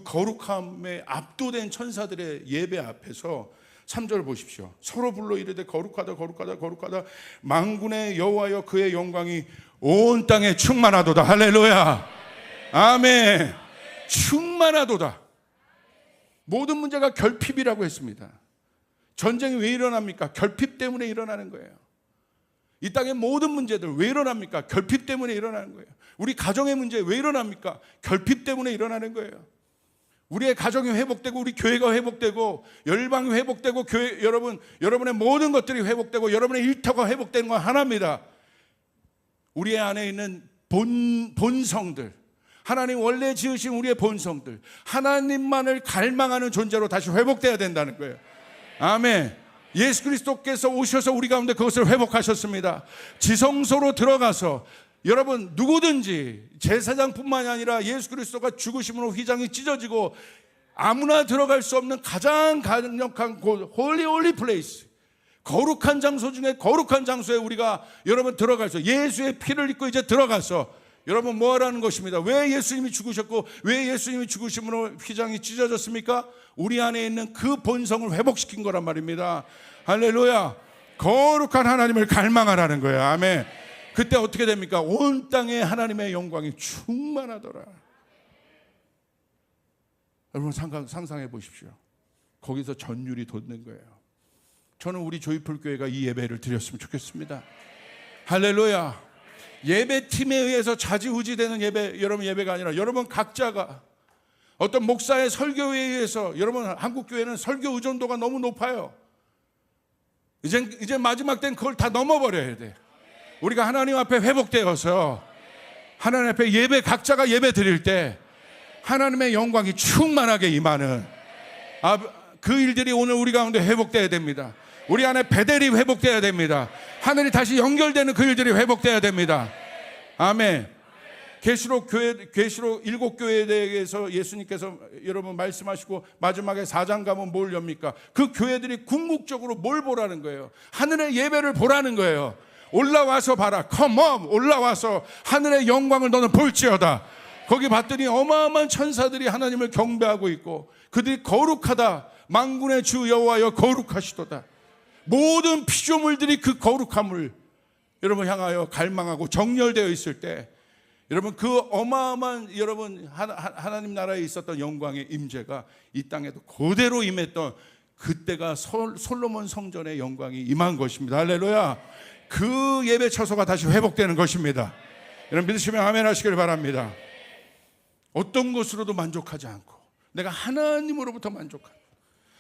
Speaker 1: 거룩함에 압도된 천사들의 예배 앞에서 3절 보십시오. 서로 불러 이르되 거룩하다 거룩하다 거룩하다 만군의 여호와여 그의 영광이 온 땅에 충만하도다. 할렐루야. 아멘. 충만하도다. 모든 문제가 결핍이라고 했습니다. 전쟁이 왜 일어납니까? 결핍 때문에 일어나는 거예요. 이 땅의 모든 문제들 왜 일어납니까? 결핍 때문에 일어나는 거예요. 우리 가정의 문제 왜 일어납니까? 결핍 때문에 일어나는 거예요. 우리의 가정이 회복되고 우리 교회가 회복되고 열방이 회복되고 교회 여러분의 모든 것들이 회복되고 여러분의 일터가 회복되는 건 하나입니다. 우리 안에 있는 본성들, 하나님 원래 지으신 우리의 본성들, 하나님만을 갈망하는 존재로 다시 회복돼야 된다는 거예요. 아멘. 예수 그리스도께서 오셔서 우리 가운데 그것을 회복하셨습니다. 지성소로 들어가서 여러분 누구든지 제사장뿐만이 아니라 예수 그리스도가 죽으심으로 휘장이 찢어지고 아무나 들어갈 수 없는 가장 강력한 곳 홀리 플레이스, 거룩한 장소 중에 거룩한 장소에 우리가 여러분 들어가서 예수의 피를 입고 이제 들어가서 여러분 뭐 하라는 것입니다. 왜 예수님이 죽으셨고 왜 예수님이 죽으심으로 휘장이 찢어졌습니까? 우리 안에 있는 그 본성을 회복시킨 거란 말입니다. 할렐루야. 거룩한 하나님을 갈망하라는 거예요. 아멘. 그때 어떻게 됩니까? 온 땅에 하나님의 영광이 충만하더라. 여러분 상상해 보십시오. 거기서 전율이 돋는 거예요. 저는 우리 조이풀 교회가 이 예배를 드렸으면 좋겠습니다. 할렐루야. 예배팀에 의해서 좌지우지되는 예배, 여러분 예배가 아니라 여러분 각자가 어떤 목사의 설교에 의해서, 여러분 한국교회는 설교 의존도가 너무 높아요. 이제 마지막 때는 그걸 다 넘어버려야 돼. 우리가 하나님 앞에 회복되어서 하나님 앞에 예배, 각자가 예배 드릴 때 하나님의 영광이 충만하게 임하는 그 일들이 오늘 우리 가운데 회복되어야 됩니다. 우리 안에 베델이 회복되어야 됩니다. 하늘이 다시 연결되는 그 일들이 회복되어야 됩니다. 아멘. 계시록 7교회에 대해서 예수님께서 여러분 말씀하시고 마지막에 4장 가면 뭘 엽니까? 그 교회들이 궁극적으로 뭘 보라는 거예요? 하늘의 예배를 보라는 거예요. 올라와서 봐라. Come on, 올라와서 하늘의 영광을 너는 볼지어다. 거기 봤더니 어마어마한 천사들이 하나님을 경배하고 있고 그들이 거룩하다. 만군의 주 여호와여 거룩하시도다. 모든 피조물들이 그 거룩함을 여러분 향하여 갈망하고 정렬되어 있을 때, 여러분 그 어마어마한 여러분 하나님 나라에 있었던 영광의 임재가 이 땅에도 그대로 임했던 그때가 솔로몬 성전의 영광이 임한 것입니다. 할렐루야. 그 예배 처소가 다시 회복되는 것입니다. 여러분 믿으시면 아멘 하시길 바랍니다. 어떤 것으로도 만족하지 않고 내가 하나님으로부터 만족하는,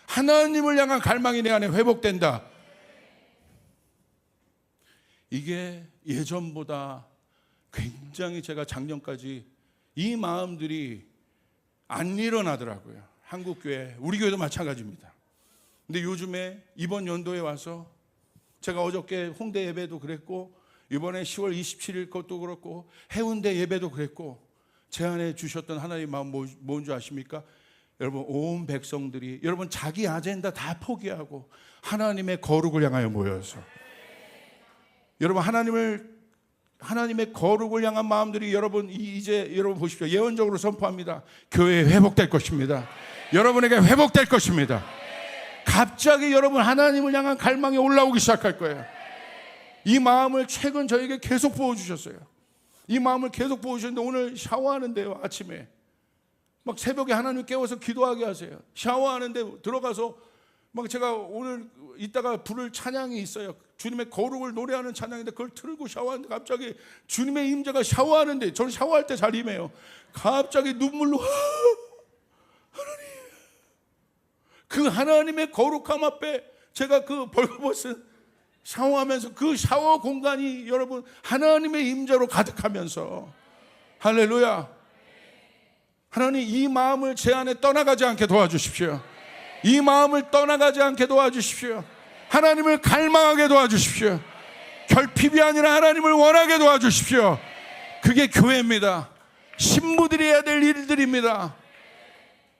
Speaker 1: 하나님을 향한 갈망이 내 안에 회복된다. 이게 예전보다 굉장히, 제가 작년까지 이 마음들이 안 일어나더라고요. 한국교회, 우리 교회도 마찬가지입니다. 근데 요즘에 이번 연도에 와서 제가 어저께 홍대 예배도 그랬고 이번에 10월 27일 것도 그렇고 해운대 예배도 그랬고 제안해 주셨던 하나님의 마음 뭔지 아십니까? 여러분 온 백성들이 여러분 자기 아젠다 다 포기하고 하나님의 거룩을 향하여 모여서, 여러분 하나님의 거룩을 향한 마음들이 여러분 이제 여러분 보십시오. 예언적으로 선포합니다. 교회에 회복될 것입니다. 여러분에게 회복될 것입니다. 갑자기 여러분 하나님을 향한 갈망이 올라오기 시작할 거예요. 이 마음을 최근 저에게 계속 부어주셨어요. 이 마음을 계속 부어주셨는데 오늘 샤워하는데요, 아침에 막 새벽에 하나님 깨워서 기도하게 하세요. 샤워하는데 들어가서 막 제가 오늘 이따가 부를 찬양이 있어요. 주님의 거룩을 노래하는 찬양인데 그걸 틀고 샤워하는데 갑자기 주님의 임재가 샤워하는데, 저는 샤워할 때 잘 임해요. 갑자기 눈물로 하나님, 그 하나님의 거룩함 앞에 제가 그 벌거벗은 샤워하면서 그 샤워 공간이 여러분 하나님의 임재로 가득하면서, 할렐루야. 하나님 이 마음을 제 안에 떠나가지 않게 도와주십시오. 이 마음을 떠나가지 않게 도와주십시오. 하나님을 갈망하게 도와주십시오. 결핍이 아니라 하나님을 원하게 도와주십시오. 그게 교회입니다. 신부들이 해야 될 일들입니다.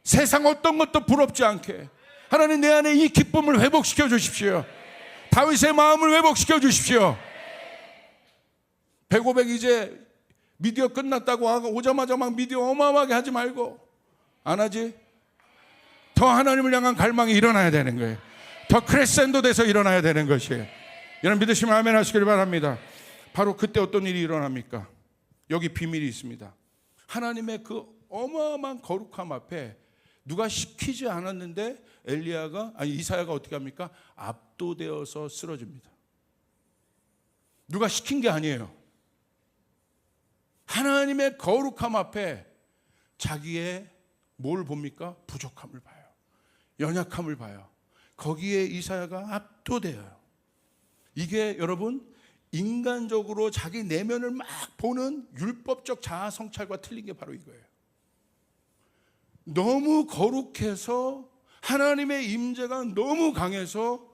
Speaker 1: 세상 어떤 것도 부럽지 않게 하나님 내 안에 이 기쁨을 회복시켜 주십시오. 다윗의 마음을 회복시켜 주십시오. 100, 이제 미디어 끝났다고 하고 오자마자 막 미디어 어마어마하게 하지 말고, 안 하지? 더 하나님을 향한 갈망이 일어나야 되는 거예요. 더 크레센도 돼서 일어나야 되는 것이에요. 여러분 믿으시면 아멘 하시길 바랍니다. 바로 그때 어떤 일이 일어납니까? 여기 비밀이 있습니다. 하나님의 그 어마어마한 거룩함 앞에 누가 시키지 않았는데 이사야가 어떻게 합니까? 압도되어서 쓰러집니다. 누가 시킨 게 아니에요. 하나님의 거룩함 앞에 자기의 뭘 봅니까? 부족함을 봐요. 연약함을 봐요. 거기에 이사야가 압도돼요. 이게 여러분 인간적으로 자기 내면을 막 보는 율법적 자아 성찰과 틀린 게 바로 이거예요. 너무 거룩해서 하나님의 임재가 너무 강해서,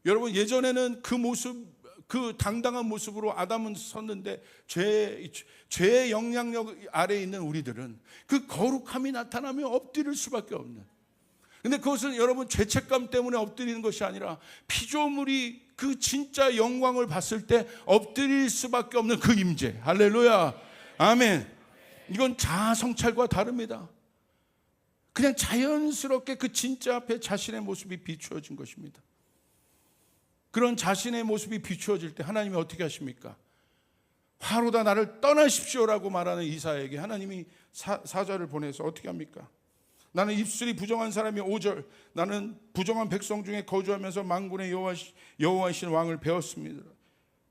Speaker 1: 여러분 예전에는 그 모습, 그 당당한 모습으로 아담은 섰는데 죄의 영향력 아래에 있는 우리들은 그 거룩함이 나타나면 엎드릴 수밖에 없는, 근데 그것은 여러분 죄책감 때문에 엎드리는 것이 아니라 피조물이 그 진짜 영광을 봤을 때 엎드릴 수밖에 없는 그 임재. 할렐루야. 아멘. 이건 자아 성찰과 다릅니다. 그냥 자연스럽게 그 진짜 앞에 자신의 모습이 비추어진 것입니다. 그런 자신의 모습이 비추어질 때 하나님이 어떻게 하십니까? 화로다 나를 떠나십시오라고 말하는 이사야에게 하나님이 사자를 보내서 어떻게 합니까? 나는 입술이 부정한 사람이 5절, 나는 부정한 백성 중에 거주하면서 만군의 여호와이신 왕을 배웠습니다.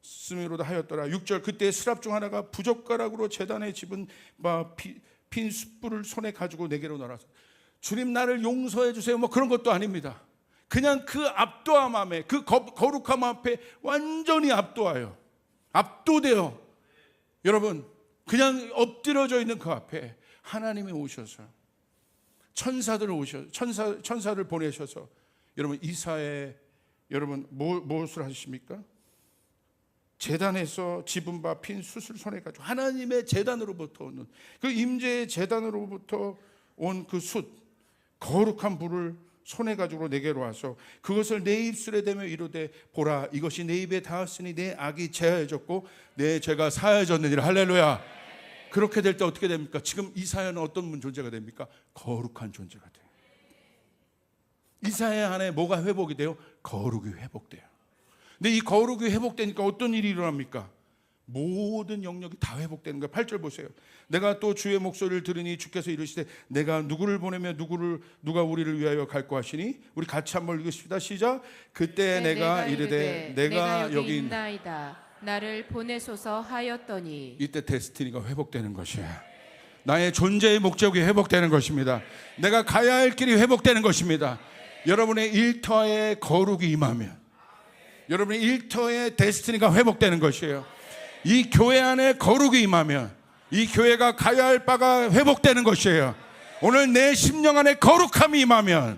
Speaker 1: 말씀으로도 하였더라. 6절 그때 스랍 중 하나가 부젓가락으로 제단에 집은 빈 숯불을 손에 가지고 내게로 날아서 주님 나를 용서해 주세요 뭐 그런 것도 아닙니다. 그냥 그 압도함 앞에 그 거룩함 앞에 완전히 압도돼요. 여러분 그냥 엎드려져 있는 그 앞에 하나님이 오셔서 천사를 보내셔서 여러분 이사에 여러분 무엇을 하십니까? 제단에서 집은 바 핀 숯을 손에 가지고 하나님의 제단으로부터 오는 그 임재의 제단으로부터 온 그 숯 거룩한 불을 손에 가지고 내게로 와서 그것을 내 입술에 대며 이르되 보라 이것이 내 입에 닿았으니 내 악이 제하여졌고 내 죄가 사하여졌느니라. 할렐루야. 그렇게 될 때 어떻게 됩니까? 지금 이사야는 어떤 존재가 됩니까? 거룩한 존재가 돼요. 이사야 안에 뭐가 회복이 돼요? 거룩이 회복돼요. 근데 이 거룩이 회복되니까 어떤 일이 일어납니까? 모든 영역이 다 회복되는 거예요. 8절 보세요. 내가 또 주의 목소리를 들으니 주께서 이르시되 내가 누구를 보내며 누가 우리를 위하여 갈고 하시니 우리 같이 한번 읽으십시다. 시작. 그때 내가 이르되 내가 여기
Speaker 2: 있나이다 나를 보내소서 하였더니
Speaker 1: 이때 데스티니가 회복되는 것이에요. 나의 존재의 목적이 회복되는 것입니다. 내가 가야 할 길이 회복되는 것입니다. 여러분의 일터에 거룩이 임하면 여러분의 일터의 데스티니가 회복되는 것이에요. 이 교회 안에 거룩이 임하면 이 교회가 가야 할 바가 회복되는 것이에요. 오늘 내 심령 안에 거룩함이 임하면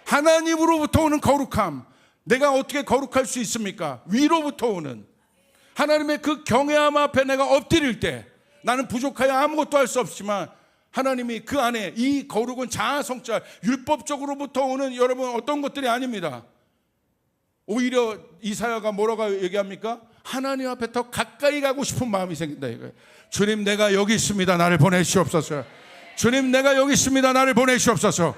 Speaker 1: 하나님으로부터 오는 거룩함, 내가 어떻게 거룩할 수 있습니까? 위로부터 오는 하나님의 그 경외함 앞에 내가 엎드릴 때 나는 부족하여 아무것도 할 수 없지만 하나님이 그 안에 이 거룩은 자아성찰 율법적으로부터 오는 여러분 어떤 것들이 아닙니다. 오히려 이사야가 뭐라고 얘기합니까? 하나님 앞에 더 가까이 가고 싶은 마음이 생긴다 이거예요. 주님 내가 여기 있습니다. 나를 보내시옵소서. 주님 내가 여기 있습니다. 나를 보내시옵소서.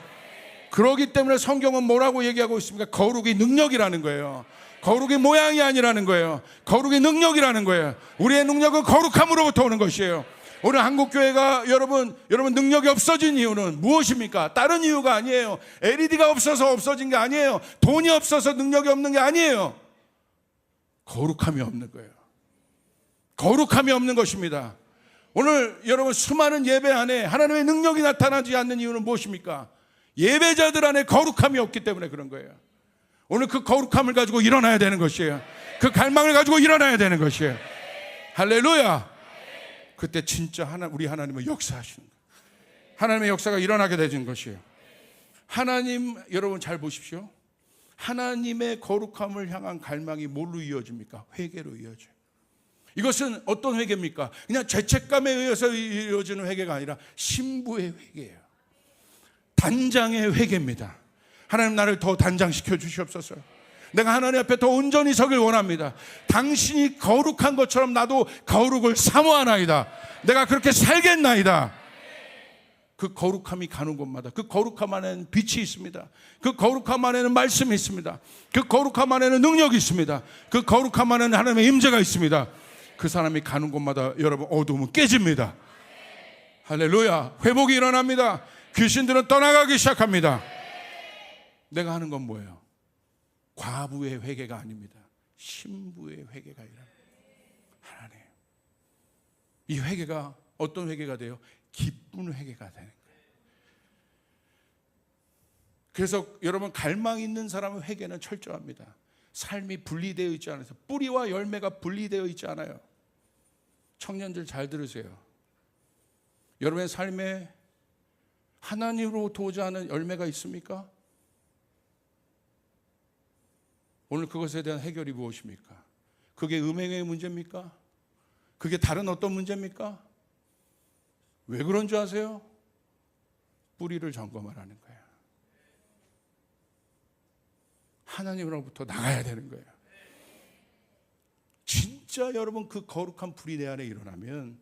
Speaker 1: 그러기 때문에 성경은 뭐라고 얘기하고 있습니까? 거룩이 능력이라는 거예요. 거룩이 모양이 아니라는 거예요. 거룩이 능력이라는 거예요. 우리의 능력은 거룩함으로부터 오는 것이에요. 오늘 한국교회가 여러분 능력이 없어진 이유는 무엇입니까? 다른 이유가 아니에요. LED가 없어서 없어진 게 아니에요. 돈이 없어서 능력이 없는 게 아니에요. 거룩함이 없는 거예요. 거룩함이 없는 것입니다. 오늘 여러분 수많은 예배 안에 하나님의 능력이 나타나지 않는 이유는 무엇입니까? 예배자들 안에 거룩함이 없기 때문에 그런 거예요. 오늘 그 거룩함을 가지고 일어나야 되는 것이에요. 그 갈망을 가지고 일어나야 되는 것이에요. 할렐루야. 그때 진짜 우리 하나님은 역사하시는 거예요. 하나님의 역사가 일어나게 되는 것이에요. 하나님 여러분 잘 보십시오. 하나님의 거룩함을 향한 갈망이 뭘로 이어집니까? 회개로 이어져요. 이것은 어떤 회개입니까? 그냥 죄책감에 의해서 이어지는 회개가 아니라 신부의 회개예요. 단장의 회개입니다. 하나님 나를 더 단장시켜 주시옵소서. 내가 하나님 앞에 더 온전히 서길 원합니다. 당신이 거룩한 것처럼 나도 거룩을 사모하나이다. 내가 그렇게 살겠나이다. 그 거룩함이 가는 곳마다 그 거룩함 안에는 빛이 있습니다. 그 거룩함 안에는 말씀이 있습니다. 그 거룩함 안에는 능력이 있습니다. 그 거룩함 안에는 하나님의 임재가 있습니다. 그 사람이 가는 곳마다 여러분 어두움은 깨집니다. 할렐루야. 회복이 일어납니다. 귀신들은 떠나가기 시작합니다. 내가 하는 건 뭐예요? 과부의 회개가 아닙니다. 신부의 회개가 일어납니다. 하나님, 이 회개가 어떤 회개가 돼요? 기쁜 회개가 되는 거예요. 그래서 여러분 갈망 있는 사람의 회개는 철저합니다. 삶이 분리되어 있지 않아서 뿌리와 열매가 분리되어 있지 않아요. 청년들 잘 들으세요. 여러분의 삶에 하나님으로부터 오지 않은 열매가 있습니까? 오늘 그것에 대한 해결이 무엇입니까? 그게 음행의 문제입니까? 그게 다른 어떤 문제입니까? 왜 그런 줄 아세요? 뿌리를 점검하라는 거예요. 하나님으로부터 나가야 되는 거예요. 진짜 여러분 그 거룩한 불이 내 안에 일어나면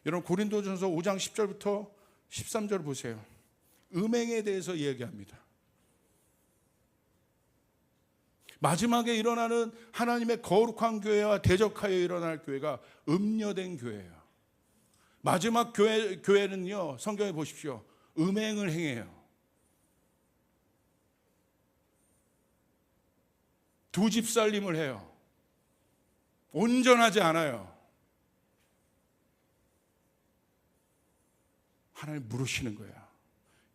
Speaker 1: 여러분 고린도전서 5장 10절부터 13절 보세요. 음행에 대해서 이야기합니다. 마지막에 일어나는 하나님의 거룩한 교회와 대적하여 일어날 교회가 음녀된 교회예요. 마지막 교회는요, 성경에 보십시오. 음행을 행해요. 두 집 살림을 해요. 온전하지 않아요. 하나님 물으시는 거야.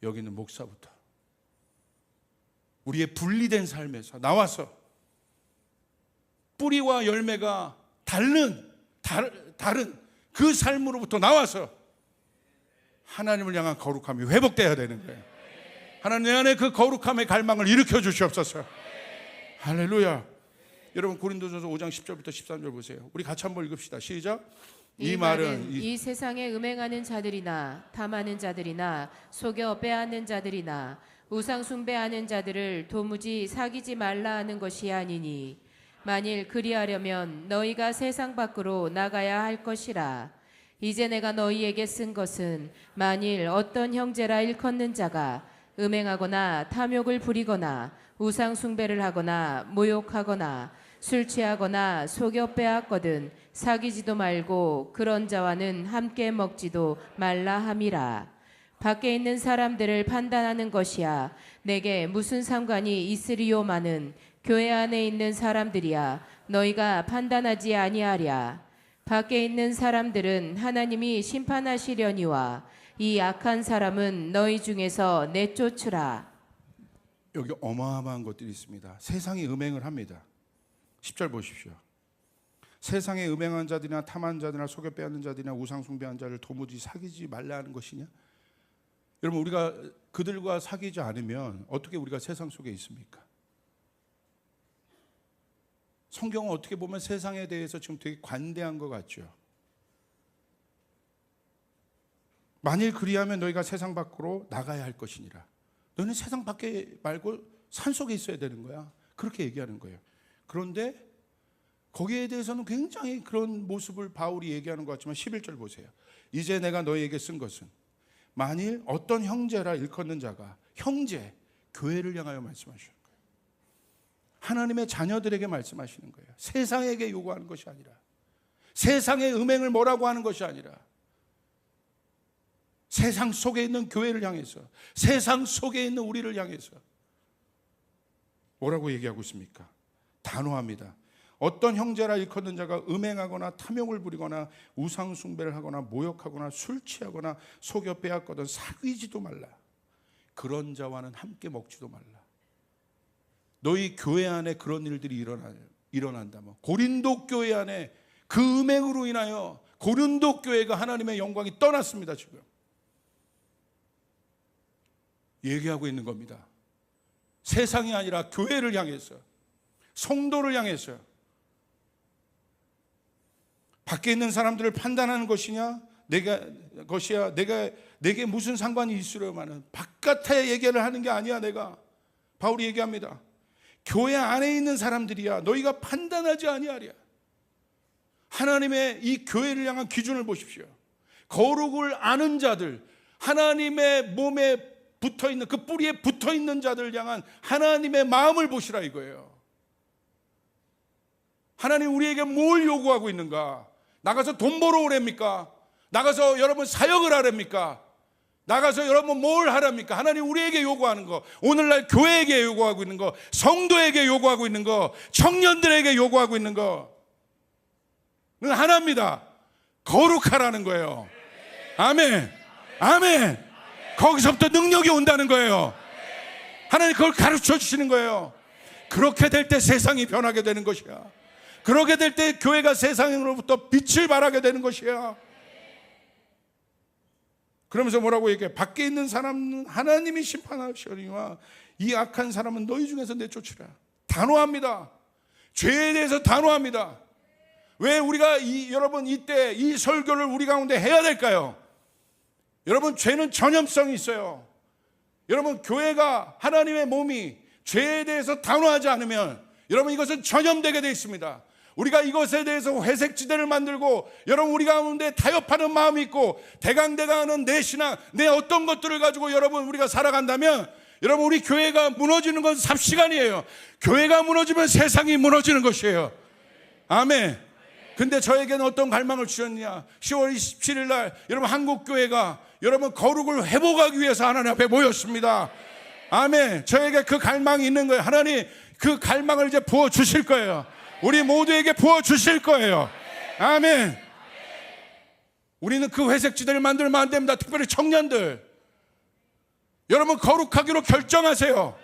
Speaker 1: 여기 있는 목사부터 우리의 분리된 삶에서 나와서 뿌리와 열매가 다른 그 삶으로부터 나와서 하나님을 향한 거룩함이 회복돼야 되는 거예요. 하나님 내 안에 그 거룩함의 갈망을 일으켜 주시옵소서. 할렐루야. 여러분 고린도전서 5장 10절부터 13절 보세요. 우리 같이 한번 읽읍시다. 시작.
Speaker 2: 이 말은 이 세상에 음행하는 자들이나 탐하는 자들이나 속여 빼앗는 자들이나 우상 숭배하는 자들을 도무지 사귀지 말라 하는 것이 아니니 만일 그리하려면 너희가 세상 밖으로 나가야 할 것이라. 이제 내가 너희에게 쓴 것은 만일 어떤 형제라 일컫는 자가 음행하거나 탐욕을 부리거나 우상 숭배를 하거나 모욕하거나 술 취하거나 속여 빼앗거든 사귀지도 말고 그런 자와는 함께 먹지도 말라 함이라. 밖에 있는 사람들을 판단하는 것이야 내게 무슨 상관이 있으리요마는 교회 안에 있는 사람들이야 너희가 판단하지 아니하랴. 밖에 있는 사람들은 하나님이 심판하시려니와 이 악한 사람은 너희 중에서 내쫓으라.
Speaker 1: 여기 어마어마한 것들이 있습니다. 세상이 음행을 합니다. 10절 보십시오. 세상에 음행한 자들이나 탐한 자들이나 속여 빼앗는 자들이나 우상 숭배한 자를 도무지 사귀지 말라 하는 것이냐? 여러분 우리가 그들과 사귀지 않으면 어떻게 우리가 세상 속에 있습니까? 성경은 어떻게 보면 세상에 대해서 지금 되게 관대한 것 같죠. 만일 그리하면 너희가 세상 밖으로 나가야 할 것이니라. 너는 세상 밖에 말고 산 속에 있어야 되는 거야. 그렇게 얘기하는 거예요. 그런데 거기에 대해서는 굉장히 그런 모습을 바울이 얘기하는 것 같지만 11절 보세요. 이제 내가 너희에게 쓴 것은 만일 어떤 형제라 일컫는 자가, 형제, 교회를 향하여 말씀하시는 거예요. 하나님의 자녀들에게 말씀하시는 거예요. 세상에게 요구하는 것이 아니라, 세상의 음행을 뭐라고 하는 것이 아니라 세상 속에 있는 교회를 향해서, 세상 속에 있는 우리를 향해서 뭐라고 얘기하고 있습니까? 단호합니다. 어떤 형제라 일컫는 자가 음행하거나 탐욕을 부리거나 우상 숭배를 하거나 모욕하거나 술 취하거나 속여 빼앗거든 사귀지도 말라. 그런 자와는 함께 먹지도 말라. 너희 교회 안에 그런 일들이 일어난다면, 고린도 교회 안에 그 음행으로 인하여 고린도 교회가 하나님의 영광이 떠났습니다. 지금 얘기하고 있는 겁니다. 세상이 아니라 교회를 향해서, 성도를 향해서. 밖에 있는 사람들을 판단하는 것이냐, 내게 무슨 상관이 있으려마는, 바깥에 얘기를 하는 게 아니야. 내가 바울이 얘기합니다. 교회 안에 있는 사람들이야 너희가 판단하지 아니하랴. 하나님의 이 교회를 향한 기준을 보십시오. 거룩을 아는 자들, 하나님의 몸에 붙어있는, 그 뿌리에 붙어있는 자들을 향한 하나님의 마음을 보시라 이거예요. 하나님 우리에게 뭘 요구하고 있는가? 나가서 돈 벌어 오랍니까? 나가서 여러분 사역을 하랍니까? 나가서 여러분 뭘 하랍니까? 하나님 우리에게 요구하는 거, 오늘날 교회에게 요구하고 있는 거, 성도에게 요구하고 있는 거, 청년들에게 요구하고 있는 거는 하나입니다. 거룩하라는 거예요. 아멘. 아멘. 거기서부터 능력이 온다는 거예요. 하나님 그걸 가르쳐 주시는 거예요. 그렇게 될 때 세상이 변하게 되는 것이야. 그렇게 될 때 교회가 세상으로부터 빛을 발하게 되는 것이야. 그러면서 뭐라고 얘기해? 밖에 있는 사람은 하나님이 심판하시리와 이 악한 사람은 너희 중에서 내쫓으라. 단호합니다. 죄에 대해서 단호합니다. 왜 우리가 여러분 이때 이 설교를 우리 가운데 해야 될까요? 여러분 죄는 전염성이 있어요. 여러분 교회가, 하나님의 몸이 죄에 대해서 단호하지 않으면 여러분 이것은 전염되게 되어 있습니다. 우리가 이것에 대해서 회색지대를 만들고 여러분 우리 가운데 타협하는 마음이 있고 대강대강하는 내 신앙, 내 어떤 것들을 가지고 여러분 우리가 살아간다면 여러분 우리 교회가 무너지는 건 삽시간이에요. 교회가 무너지면 세상이 무너지는 것이에요. 아멘. 근데 저에게는 어떤 갈망을 주셨냐? 10월 27일 날 여러분 한국교회가 여러분 거룩을 회복하기 위해서 하나님 앞에 모였습니다. 아멘. 저에게 그 갈망이 있는 거예요. 하나님 그 갈망을 이제 부어주실 거예요. 우리 모두에게 부어주실 거예요. 아멘. 우리는 그 회색지대를 만들면 안 됩니다. 특별히 청년들, 여러분 거룩하기로 결정하세요.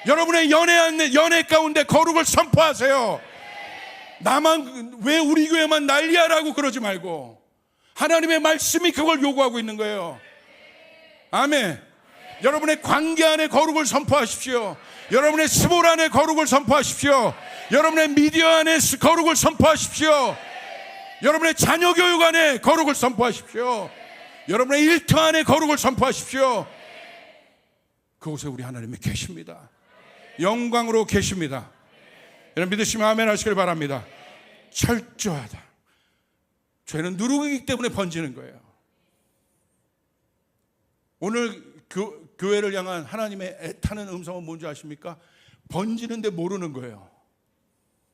Speaker 1: 여러분의 연애 가운데 거룩을 선포하세요. 나만, 왜 우리 교회만 난리야라고 그러지 말고 하나님의 말씀이 그걸 요구하고 있는 거예요. 아멘. 여러분의 관계 안에 거룩을 선포하십시오. 여러분의 스몰 안에 거룩을 선포하십시오. 여러분의 미디어 안에 거룩을 선포하십시오. 여러분의 자녀 교육 안에 거룩을 선포하십시오. 여러분의 일터 안에 거룩을 선포하십시오. 그곳에 우리 하나님이 계십니다. 영광으로 계십니다. 여러분 믿으시면 아멘 하시길 바랍니다. 철저하다. 죄는 누룩이기 때문에 번지는 거예요. 오늘 교회를 향한 하나님의 애타는 음성은 뭔지 아십니까? 번지는데 모르는 거예요.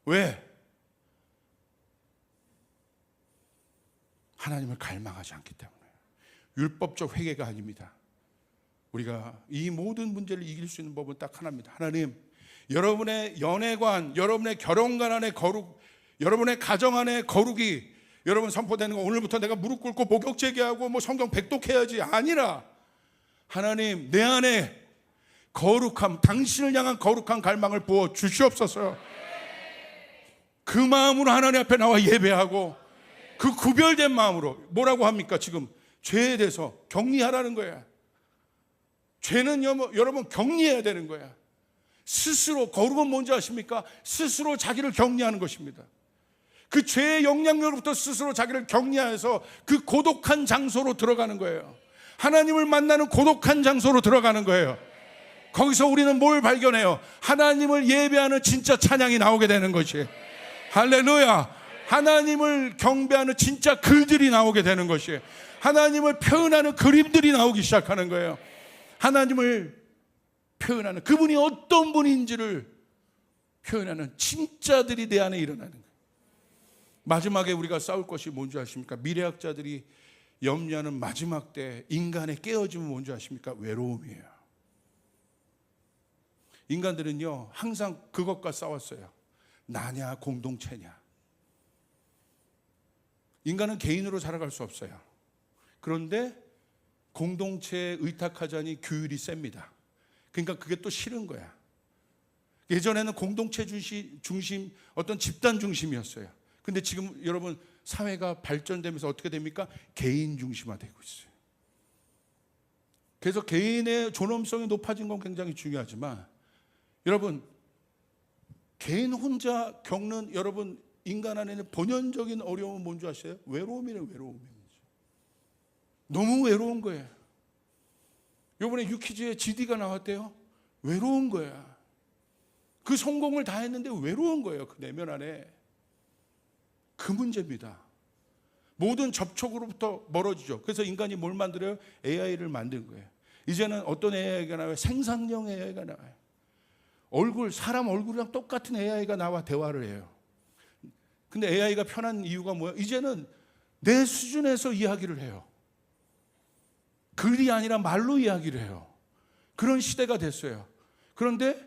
Speaker 1: 왜? 하나님을 갈망하지 않기 때문에. 율법적 회개가 아닙니다. 우리가 이 모든 문제를 이길 수 있는 법은 딱 하나입니다. 하나님, 여러분의 연애관, 여러분의 결혼관 안의 거룩, 여러분의 가정 안의 거룩이 여러분 선포되는 거, 오늘부터 내가 무릎 꿇고 목욕 제기하고 뭐 성경 백독해야지 아니라, 하나님 내 안에 거룩함, 당신을 향한 거룩한 갈망을 부어 주시옵소서. 그 마음으로 하나님 앞에 나와 예배하고, 그 구별된 마음으로, 뭐라고 합니까? 지금 죄에 대해서 격리하라는 거야. 죄는 여러분 격리해야 되는 거야. 스스로, 거룩은 뭔지 아십니까? 스스로 자기를 격리하는 것입니다. 그 죄의 영향력으로부터 스스로 자기를 격리해서 그 고독한 장소로 들어가는 거예요. 하나님을 만나는 고독한 장소로 들어가는 거예요. 거기서 우리는 뭘 발견해요? 하나님을 예배하는 진짜 찬양이 나오게 되는 것이, 할렐루야. 하나님을 경배하는 진짜 글들이 나오게 되는 것이, 하나님을 표현하는 그림들이 나오기 시작하는 거예요. 하나님을 표현하는, 그분이 어떤 분인지를 표현하는 진짜들이 내 안에 일어나는 거예요. 마지막에 우리가 싸울 것이 뭔지 아십니까? 미래학자들이 염려하는 마지막 때 인간의 깨어짐은 뭔지 아십니까? 외로움이에요. 인간들은요 항상 그것과 싸웠어요. 나냐 공동체냐. 인간은 개인으로 살아갈 수 없어요. 그런데 공동체에 의탁하자니 규율이 셉니다. 그러니까 그게 또 싫은 거야. 예전에는 공동체 중심, 어떤 집단 중심이었어요. 근데 지금 여러분 사회가 발전되면서 어떻게 됩니까? 개인 중심화되고 있어요. 그래서 개인의 존엄성이 높아진 건 굉장히 중요하지만, 여러분 개인 혼자 겪는 여러분 인간 안에는 본연적인 어려움은 뭔지 아세요? 외로움이에요. 외로움입니다. 너무 외로운 거예요. 이번에 유퀴즈에 GD가 나왔대요. 외로운 거야. 그 성공을 다 했는데 외로운 거예요. 그 내면 안에. 그 문제입니다. 모든 접촉으로부터 멀어지죠. 그래서 인간이 뭘 만들어요? AI를 만든 거예요. 이제는 어떤 AI가 나와요? 생산형 AI가 나와요. 사람 얼굴이랑 똑같은 AI가 나와 대화를 해요. 근데 AI가 편한 이유가 뭐예요? 이제는 내 수준에서 이야기를 해요. 글이 아니라 말로 이야기를 해요. 그런 시대가 됐어요. 그런데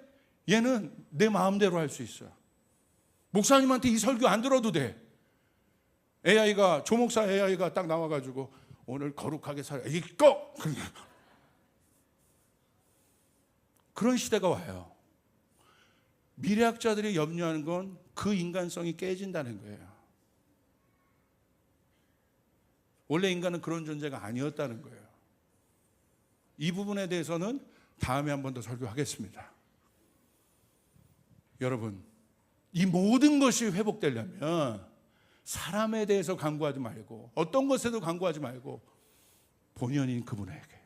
Speaker 1: 얘는 내 마음대로 할 수 있어요. 목사님한테 이 설교 안 들어도 돼. AI가, 조목사 AI가 딱 나와가지고 오늘 거룩하게 살아. 이거! 그런 시대가 와요. 미래학자들이 염려하는 건 그 인간성이 깨진다는 거예요. 원래 인간은 그런 존재가 아니었다는 거예요. 이 부분에 대해서는 다음에 한 번 더 설교하겠습니다. 여러분, 이 모든 것이 회복되려면 사람에 대해서 간구하지 말고, 어떤 것에도 간구하지 말고, 본연인 그분에게,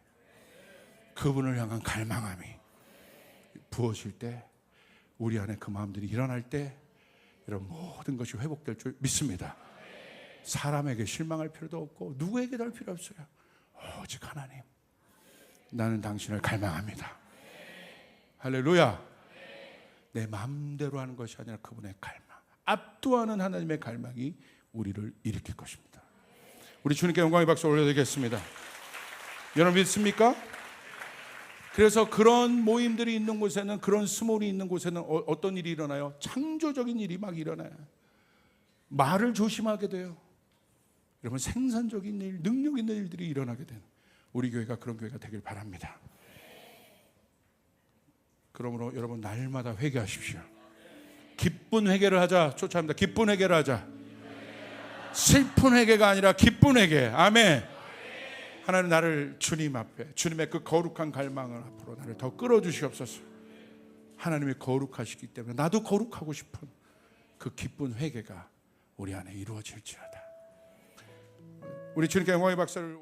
Speaker 1: 그분을 향한 갈망함이 부어질 때, 우리 안에 그 마음들이 일어날 때 이런 모든 것이 회복될 줄 믿습니다. 사람에게 실망할 필요도 없고 누구에게도 할 필요 없어요. 오직 하나님, 나는 당신을 갈망합니다. 할렐루야. 내 마음대로 하는 것이 아니라 그분의 갈망, 압도하는 하나님의 갈망이 우리를 일으킬 것입니다. 우리 주님께 영광의 박수 올려드리겠습니다. 여러분 믿습니까? 그래서 그런 모임들이 있는 곳에는, 그런 스몰이 있는 곳에는 어떤 일이 일어나요? 창조적인 일이 막 일어나요. 말을 조심하게 돼요. 여러분, 생산적인 일, 능력 있는 일들이 일어나게 되는 우리 교회가 그런 교회가 되길 바랍니다. 그러므로 여러분, 날마다 회개하십시오. 기쁜 회개를 하자. 쫓아합니다. 기쁜 회개를 하자. 슬픈 회개가 아니라 기쁜 회개. 아멘. 하나님, 나를 주님 앞에, 주님의 그 거룩한 갈망을 앞으로 나를 더 끌어주시옵소서. 하나님이 거룩하시기 때문에 나도 거룩하고 싶은 그 기쁜 회개가 우리 안에 이루어질지어다. 우리 주님께 영광의 박수를